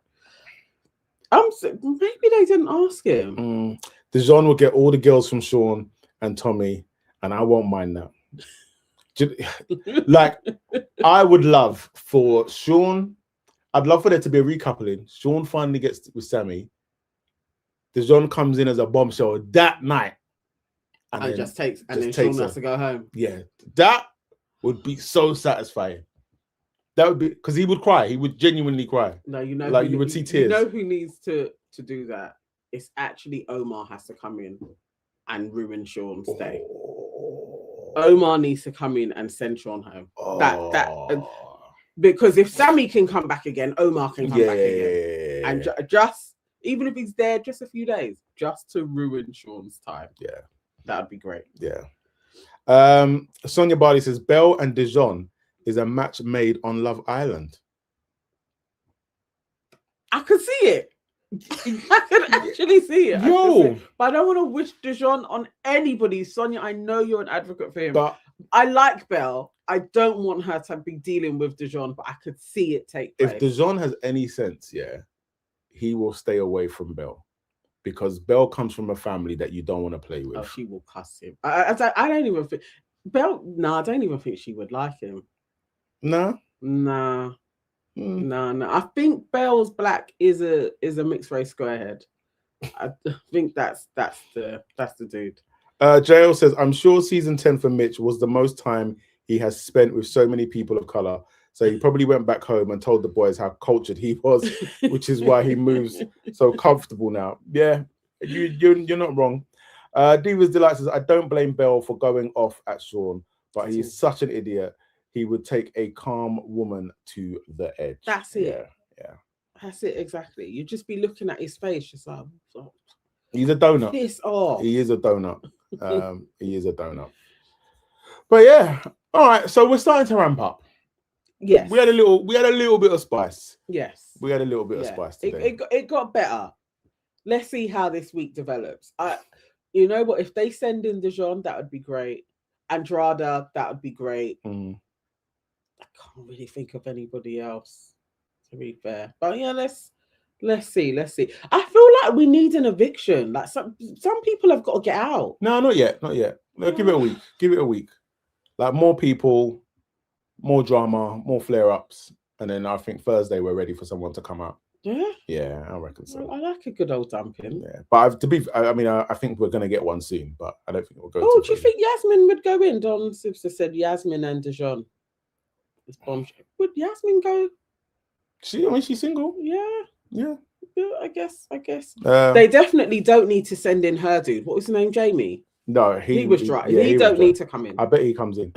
[SPEAKER 1] Maybe they didn't ask him.
[SPEAKER 2] Dijon will get all the girls from Sean and Tommy, and I won't mind that. Like, I would love for Sean. I'd love for there to be a recoupling. Sean finally gets with Sammy. Dijon comes in as a bombshell that night. And then
[SPEAKER 1] Sean has to go home.
[SPEAKER 2] Yeah, that would be so satisfying. That would be, because he would cry. He would genuinely cry.
[SPEAKER 1] No, you know,
[SPEAKER 2] like you would see tears.
[SPEAKER 1] You know who needs to do that? It's actually Omar has to come in and ruin Sean's day. Omar needs to come in and send Sean home. Because if Sammy can come back again, Omar can come back again. And just, even if he's there just a few days, just to ruin Sean's time.
[SPEAKER 2] Yeah.
[SPEAKER 1] That would be great.
[SPEAKER 2] Yeah. Sonia Barley says, Belle and Dijon is a match made on Love Island.
[SPEAKER 1] I could see it. I can actually see it. But I don't want to wish Dijon on anybody. Sonia, I know you're an advocate for him. But I like Belle. I don't want her to be dealing with Dijon, but I could see it take place.
[SPEAKER 2] If Dijon has any sense, he will stay away from Belle. Because Belle comes from a family that you don't want to play with.
[SPEAKER 1] Oh, she will cuss him. I don't even think Belle. No, I don't even think she would like him.
[SPEAKER 2] No.
[SPEAKER 1] No. I think Belle's black is a mixed race squarehead. I think that's the dude.
[SPEAKER 2] JL says, I'm sure season 10 for Mitch was the most time he has spent with so many people of color. So he probably went back home and told the boys how cultured he was, which is why he moves so comfortable now. Yeah, you're not wrong. Divas Delight says, I don't blame Belle for going off at Sean, but he's such an idiot. He would take a calm woman to the edge.
[SPEAKER 1] That's it.
[SPEAKER 2] Yeah.
[SPEAKER 1] That's it, exactly. You'd just be looking at his face, just like,
[SPEAKER 2] he's a donut.
[SPEAKER 1] Piss off.
[SPEAKER 2] He is a donut. He is a donut. But yeah, all right. So we're starting to ramp up.
[SPEAKER 1] Yes.
[SPEAKER 2] We had a little bit of spice.
[SPEAKER 1] Yes.
[SPEAKER 2] We had a little bit of spice today.
[SPEAKER 1] It got better. Let's see how this week develops. You know what? If they send in Dijon, that would be great. Andrada, that would be great. I can't really think of anybody else, to be fair. But yeah, let's see. I feel like we need an eviction. Like some people have got to get out.
[SPEAKER 2] No, not yet. No, give it a week. Give it a week. Like more people, more drama, more flare-ups, and then I think Thursday we're ready for someone to come out. Yeah, I reckon so.
[SPEAKER 1] I like a good old dumping.
[SPEAKER 2] Yeah, but I think we're gonna get one soon, but I don't think we'll go.
[SPEAKER 1] Oh, do you think Yasmin would go in? Don Sipser said Yasmin and Dijon. It's bombshell. Would Yasmin go?
[SPEAKER 2] She's single.
[SPEAKER 1] Yeah, I guess. They definitely don't need to send in her dude. What was his name? Jamie.
[SPEAKER 2] No,
[SPEAKER 1] he was dry. Yeah, he don't need to come in.
[SPEAKER 2] I bet he comes in.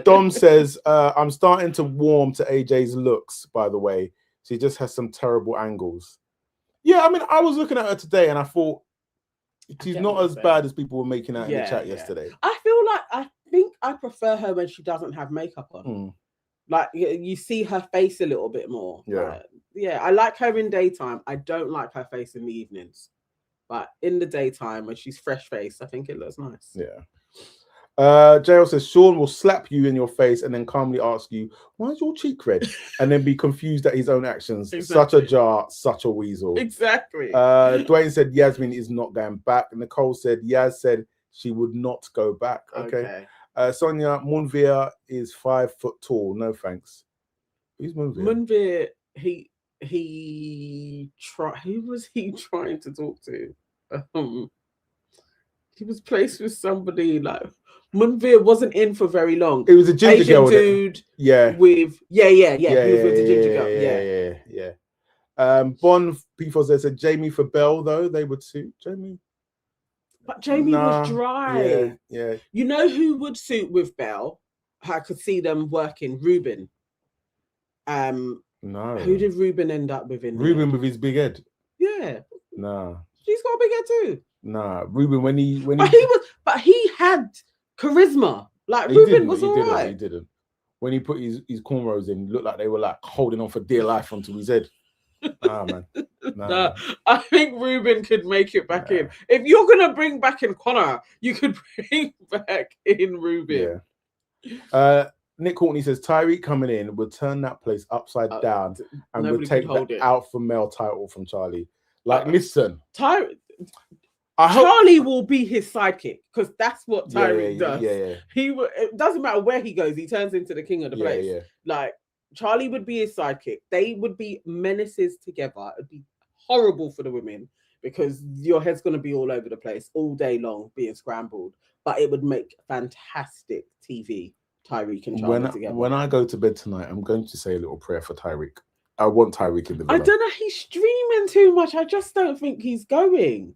[SPEAKER 2] Dom says, I'm starting to warm to AJ's looks, by the way. She just has some terrible angles. Yeah, I mean, I was looking at her today and I thought she's not as bad as people were making out in the chat yesterday.
[SPEAKER 1] I think I prefer her when she doesn't have makeup on. Like you see her face a little bit more. I like her in daytime. I don't like her face in the evenings. But in the daytime, when she's fresh faced, I think it looks nice.
[SPEAKER 2] Yeah. JL says Sean will slap you in your face and then calmly ask you, why is your cheek red? And then be confused at his own actions. Exactly. Such a jar, such a weasel.
[SPEAKER 1] Exactly.
[SPEAKER 2] Dwayne said Yasmin is not going back. Nicole said Yaz said she would not go back. Okay. Sonia, Munvir is 5 foot tall. No thanks. Who's Munvir?
[SPEAKER 1] Munvir, who was he trying to talk to? He was placed with somebody like Munvir wasn't in for very long.
[SPEAKER 2] It was a ginger
[SPEAKER 1] Asian
[SPEAKER 2] girl
[SPEAKER 1] dude. He was with the ginger girl.
[SPEAKER 2] Yeah. Bon people said Jamie for Belle though. They would suit Jamie.
[SPEAKER 1] But Jamie was dry.
[SPEAKER 2] Yeah.
[SPEAKER 1] You know who would suit with Belle? I could see them working. Ruben.
[SPEAKER 2] No.
[SPEAKER 1] Who did Ruben end up with in
[SPEAKER 2] Ruben with his big head?
[SPEAKER 1] Yeah.
[SPEAKER 2] Nah.
[SPEAKER 1] She's got a big head too.
[SPEAKER 2] Nah. Ruben when he
[SPEAKER 1] But he had charisma. Like Ruben was all right.
[SPEAKER 2] He didn't. when he put his cornrows in, looked like they were like holding on for dear life onto his head. Nah, man. Nah.
[SPEAKER 1] I think Ruben could make it back in. If you're gonna bring back in Connor, you could bring back in Ruben.
[SPEAKER 2] Yeah. Nick Courtney says Tyreek coming in would turn that place upside down and would take the alpha male title from Charlie. Like, listen,
[SPEAKER 1] Charlie will be his sidekick because that's what Tyreek does.
[SPEAKER 2] Yeah.
[SPEAKER 1] It doesn't matter where he goes, he turns into the king of the place.
[SPEAKER 2] Yeah.
[SPEAKER 1] Like, Charlie would be his sidekick. They would be menaces together. It'd be horrible for the women because your head's going to be all over the place all day long, being scrambled. But it would make fantastic TV. Tyreek and Charlie together.
[SPEAKER 2] When I go to bed tonight, I'm going to say a little prayer for Tyreek. I want Tyreek in the villa.
[SPEAKER 1] I don't know. He's streaming too much. I just don't think he's going.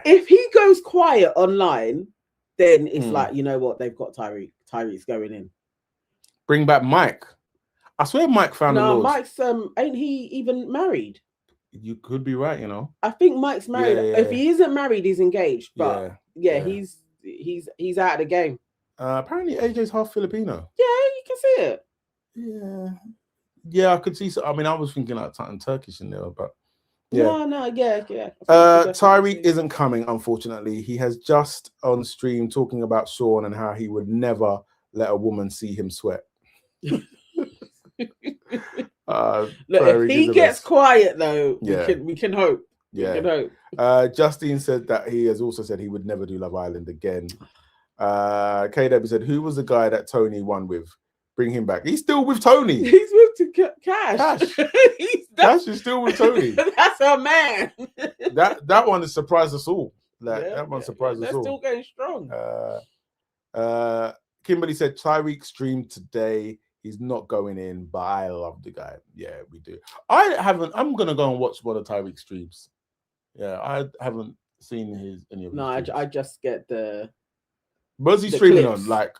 [SPEAKER 1] If he goes quiet online, then it's like, you know what? They've got Tyreek. Tyreek's going in.
[SPEAKER 2] Bring back Mike. I swear Mike found
[SPEAKER 1] No, Mike's ain't he even married?
[SPEAKER 2] You could be right, you know.
[SPEAKER 1] I think Mike's married.
[SPEAKER 2] Yeah.
[SPEAKER 1] If he isn't married, he's engaged. But he's out of the game.
[SPEAKER 2] Apparently AJ's half Filipino.
[SPEAKER 1] Yeah, you can see it.
[SPEAKER 2] Yeah, I could see. So, I mean, I was thinking like something Turkish in there, but
[SPEAKER 1] yeah.
[SPEAKER 2] Tyreek isn't coming, unfortunately. He has just on stream talking about Sean and how he would never let a woman see him sweat.
[SPEAKER 1] Look, if he gets quiet though, we can hope.
[SPEAKER 2] Yeah.
[SPEAKER 1] We can
[SPEAKER 2] hope. Justine said that he has also said he would never do Love Island again. KW said, who was the guy that Tony won with? Bring him back. He's still with Tony.
[SPEAKER 1] He's with Cash.
[SPEAKER 2] Cash is still with Tony.
[SPEAKER 1] That's our man.
[SPEAKER 2] that one has surprised us all. That one surprised us all.
[SPEAKER 1] They're still going strong.
[SPEAKER 2] Kimberly said Tyreek streamed today. He's not going in, but I love the guy. Yeah, we do. I'm gonna go and watch one of Tyreek's streams. Yeah, I haven't seen any of his streams.
[SPEAKER 1] I just get the.
[SPEAKER 2] Was he streaming clips on like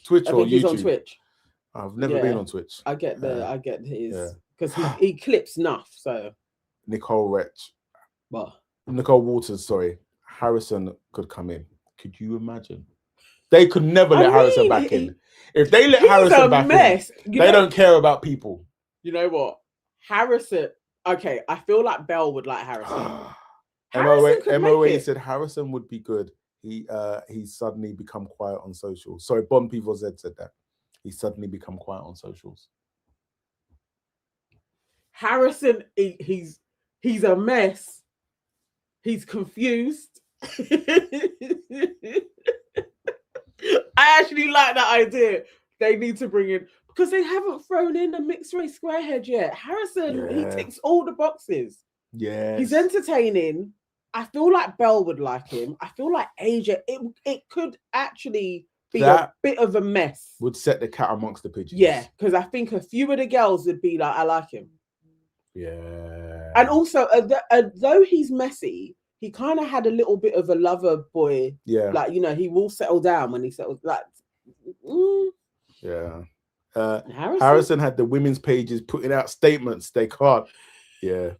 [SPEAKER 2] Twitch or YouTube?
[SPEAKER 1] He's on Twitch.
[SPEAKER 2] I've never been on Twitch.
[SPEAKER 1] I get his because he clips enough. So
[SPEAKER 2] Nicole Wretch.
[SPEAKER 1] What?
[SPEAKER 2] Nicole Waters, sorry. Harrison could come in. Could you imagine? They could never let Harrison back in. If they let Harrison back in, they don't care about people.
[SPEAKER 1] You know what? Harrison. Okay, I feel like Belle would like Harrison.
[SPEAKER 2] MOA said Harrison would be good. He's suddenly become quiet on socials. Sorry, Bon Pivo Z said that. He's suddenly become quiet on socials.
[SPEAKER 1] Harrison, he's a mess. He's confused. I actually like that idea. They need to bring in, because they haven't thrown in a mixed race squarehead yet. Harrison, he ticks all the boxes.
[SPEAKER 2] Yeah,
[SPEAKER 1] he's entertaining. I feel like Belle would like him. I feel like AJ, it could actually be a bit of a mess.
[SPEAKER 2] Would set the cat amongst the pigeons.
[SPEAKER 1] Yeah, because I think a few of the girls would be like, I like him.
[SPEAKER 2] Yeah.
[SPEAKER 1] And also, though he's messy, he kind of had a little bit of a lover boy.
[SPEAKER 2] Yeah.
[SPEAKER 1] Like, you know, he will settle down when he settles. Like,
[SPEAKER 2] yeah. Harrison had the women's pages putting out statements. They can't. Yeah.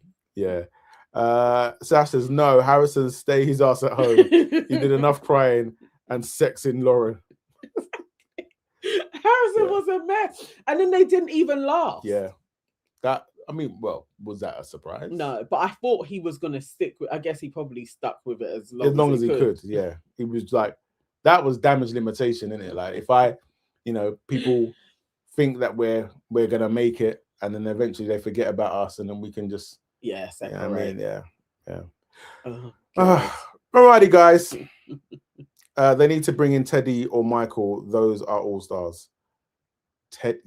[SPEAKER 2] Sash says, no, Harrison, stay his ass at home. He did enough crying and sexing Lauren.
[SPEAKER 1] Harrison was a mess. And then they didn't even laugh.
[SPEAKER 2] Yeah. Was that a surprise?
[SPEAKER 1] No, but I thought he was going to stick with, I guess he probably stuck with it as
[SPEAKER 2] long as he could. Yeah. He was like, that was damage limitation, isn't it? Like, if people think that we're going to make it, and then eventually they forget about us, and then we can just,
[SPEAKER 1] separate.
[SPEAKER 2] Alrighty, guys. They need to bring in Teddy or Michael. Those are all stars.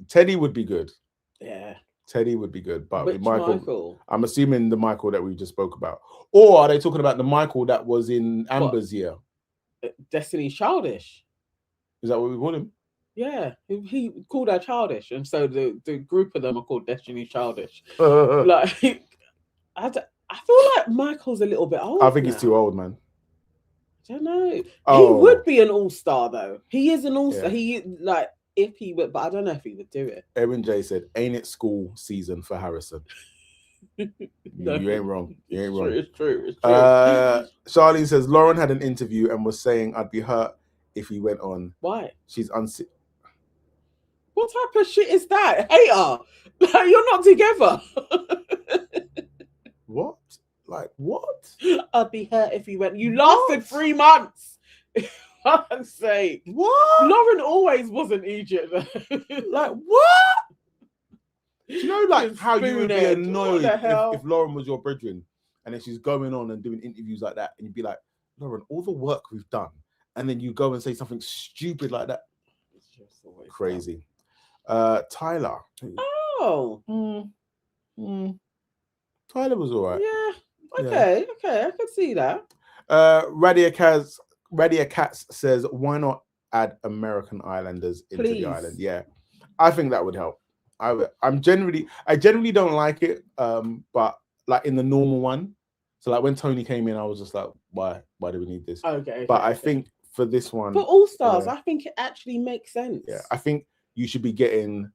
[SPEAKER 2] Teddy would be good.
[SPEAKER 1] Yeah.
[SPEAKER 2] Teddy would be good, but
[SPEAKER 1] with Michael,
[SPEAKER 2] I'm assuming the Michael that we just spoke about, or are they talking about the Michael that was in Amber's year?
[SPEAKER 1] Destiny's Childish.
[SPEAKER 2] Is that what we call him?
[SPEAKER 1] Yeah, he called her childish, and so the group of them are called Destiny's Childish. Like, I feel like Michael's a little bit old.
[SPEAKER 2] I think he's too old, man.
[SPEAKER 1] I don't know. He would be an all-star though. He is an all-star.
[SPEAKER 2] Yeah.
[SPEAKER 1] If he would, but I don't know if he would do it.
[SPEAKER 2] Erin J said, ain't it school season for Harrison? No, you ain't wrong. You ain't wrong.
[SPEAKER 1] It's true.
[SPEAKER 2] Charlene says, Lauren had an interview and was saying I'd be hurt if he went on.
[SPEAKER 1] Why?
[SPEAKER 2] She's unsick.
[SPEAKER 1] What type of shit is that? Hater. Like, you're not together.
[SPEAKER 2] What? Like, what?
[SPEAKER 1] I'd be hurt if you went. You lasted 3 months. For fuck's sake.
[SPEAKER 2] What?
[SPEAKER 1] Lauren always was in Egypt.
[SPEAKER 2] Like, what? Do you know, like,
[SPEAKER 1] With
[SPEAKER 2] how you would be
[SPEAKER 1] spoonhead.
[SPEAKER 2] annoyed
[SPEAKER 1] What the hell?
[SPEAKER 2] if Lauren was your brethren and then she's going on and doing interviews like that, and you'd be like, Lauren, all the work we've done, and then you go and say something stupid like that.
[SPEAKER 1] It's just always
[SPEAKER 2] Crazy. Tyler.
[SPEAKER 1] Oh.
[SPEAKER 2] Tyler was all right.
[SPEAKER 1] Yeah. Okay. I can see that.
[SPEAKER 2] Radia Katz says, why not add American Islanders into
[SPEAKER 1] Please.
[SPEAKER 2] the island? Yeah, I think that would help. I generally don't like it, but like in the normal one. So like when Tony came in, I was just like, why do we need this?
[SPEAKER 1] Okay.
[SPEAKER 2] But I think for this one,
[SPEAKER 1] for Allstars, I think it actually makes sense.
[SPEAKER 2] Yeah, I think you should be getting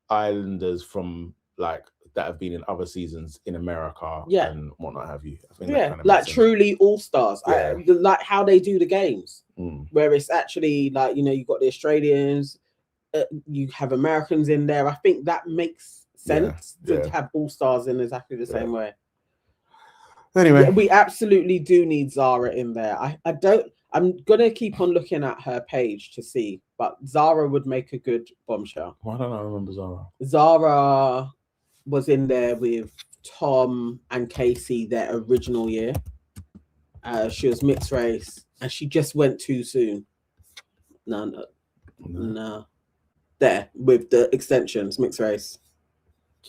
[SPEAKER 2] Islanders from like that have been in other seasons in America, and whatnot have you. I think that kind of
[SPEAKER 1] like
[SPEAKER 2] makes
[SPEAKER 1] truly Allstars, like how they do the games, where it's actually like, you know, you've got the Australians, you have Americans in there. I think that makes sense to have Allstars in exactly the same way.
[SPEAKER 2] Anyway,
[SPEAKER 1] we absolutely do need Zara in there. I'm gonna keep on looking at her page to see, but Zara would make a good bombshell.
[SPEAKER 2] Why don't I remember Zara?
[SPEAKER 1] Zara was in there with Tom and Casey their original year. She was mixed race, and she just went too soon. No. There with the extensions, mixed race.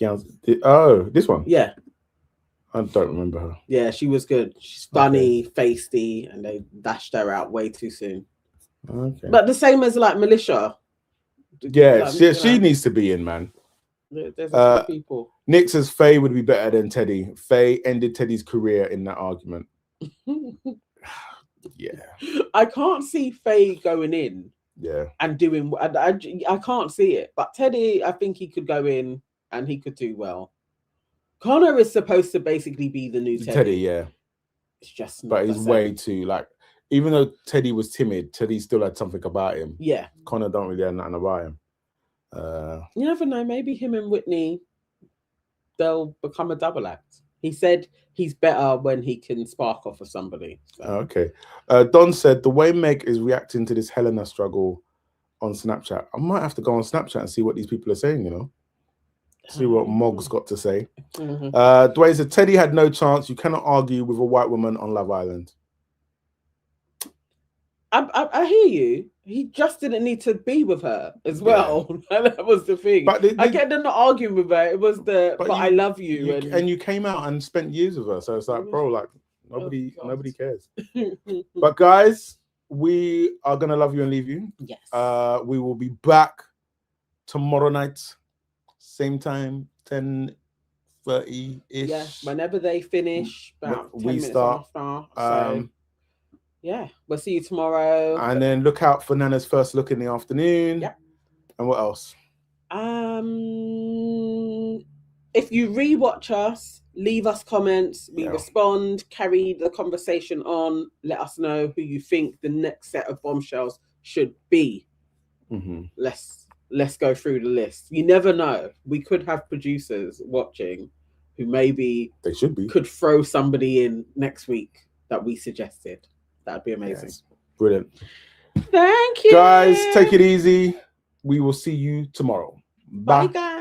[SPEAKER 2] Oh, this one.
[SPEAKER 1] Yeah.
[SPEAKER 2] I don't remember her.
[SPEAKER 1] Yeah, she was good. She's funny, feisty, and they dashed her out way too soon.
[SPEAKER 2] Okay.
[SPEAKER 1] But the same as like Militia.
[SPEAKER 2] Yeah, she needs to be in, man.
[SPEAKER 1] There's a few people.
[SPEAKER 2] Nick says Faye would be better than Teddy. Faye ended Teddy's career in that argument. Yeah.
[SPEAKER 1] I can't see Faye going in.
[SPEAKER 2] Yeah.
[SPEAKER 1] And doing. I can't see it. But Teddy, I think he could go in and he could do well. Connor is supposed to basically be the new Teddy.
[SPEAKER 2] Yeah.
[SPEAKER 1] It's just not
[SPEAKER 2] but he's way too, like, even though Teddy was timid, Teddy still had something about him.
[SPEAKER 1] Yeah.
[SPEAKER 2] Connor don't really have nothing about him.
[SPEAKER 1] You never know. Maybe him and Whitney, they'll become a double act. He said he's better when he can spark off of somebody. So.
[SPEAKER 2] Okay. Don said, the way Meg is reacting to this Helena struggle on Snapchat, I might have to go on Snapchat and see what these people are saying, you know? See what Mog's got to say. Dwayne said, Teddy had no chance. You cannot argue with a white woman on Love Island.
[SPEAKER 1] I hear you. He just didn't need to be with her as well. That was the thing. But I get them not arguing with her. It was but I love you.
[SPEAKER 2] And you came out and spent years with her. So it's like, bro, like nobody cares. But guys, we are going to love you and leave you.
[SPEAKER 1] Yes.
[SPEAKER 2] We will be back tomorrow night. Same time, 10:30-ish.
[SPEAKER 1] Yeah, whenever they finish, about 10 minutes
[SPEAKER 2] start.
[SPEAKER 1] After. So, yeah, we'll see you tomorrow.
[SPEAKER 2] And then look out for Nana's first look in the afternoon.
[SPEAKER 1] Yep.
[SPEAKER 2] And what else?
[SPEAKER 1] If you rewatch us, leave us comments. We respond, carry the conversation on. Let us know who you think the next set of bombshells should be. Let's go through the list. You never know. We could have producers watching who maybe could throw somebody in next week that we suggested. That'd be amazing.
[SPEAKER 2] Yes. Brilliant.
[SPEAKER 1] Thank you.
[SPEAKER 2] Guys, take it easy. We will see you tomorrow. Bye.
[SPEAKER 1] Bye, guys.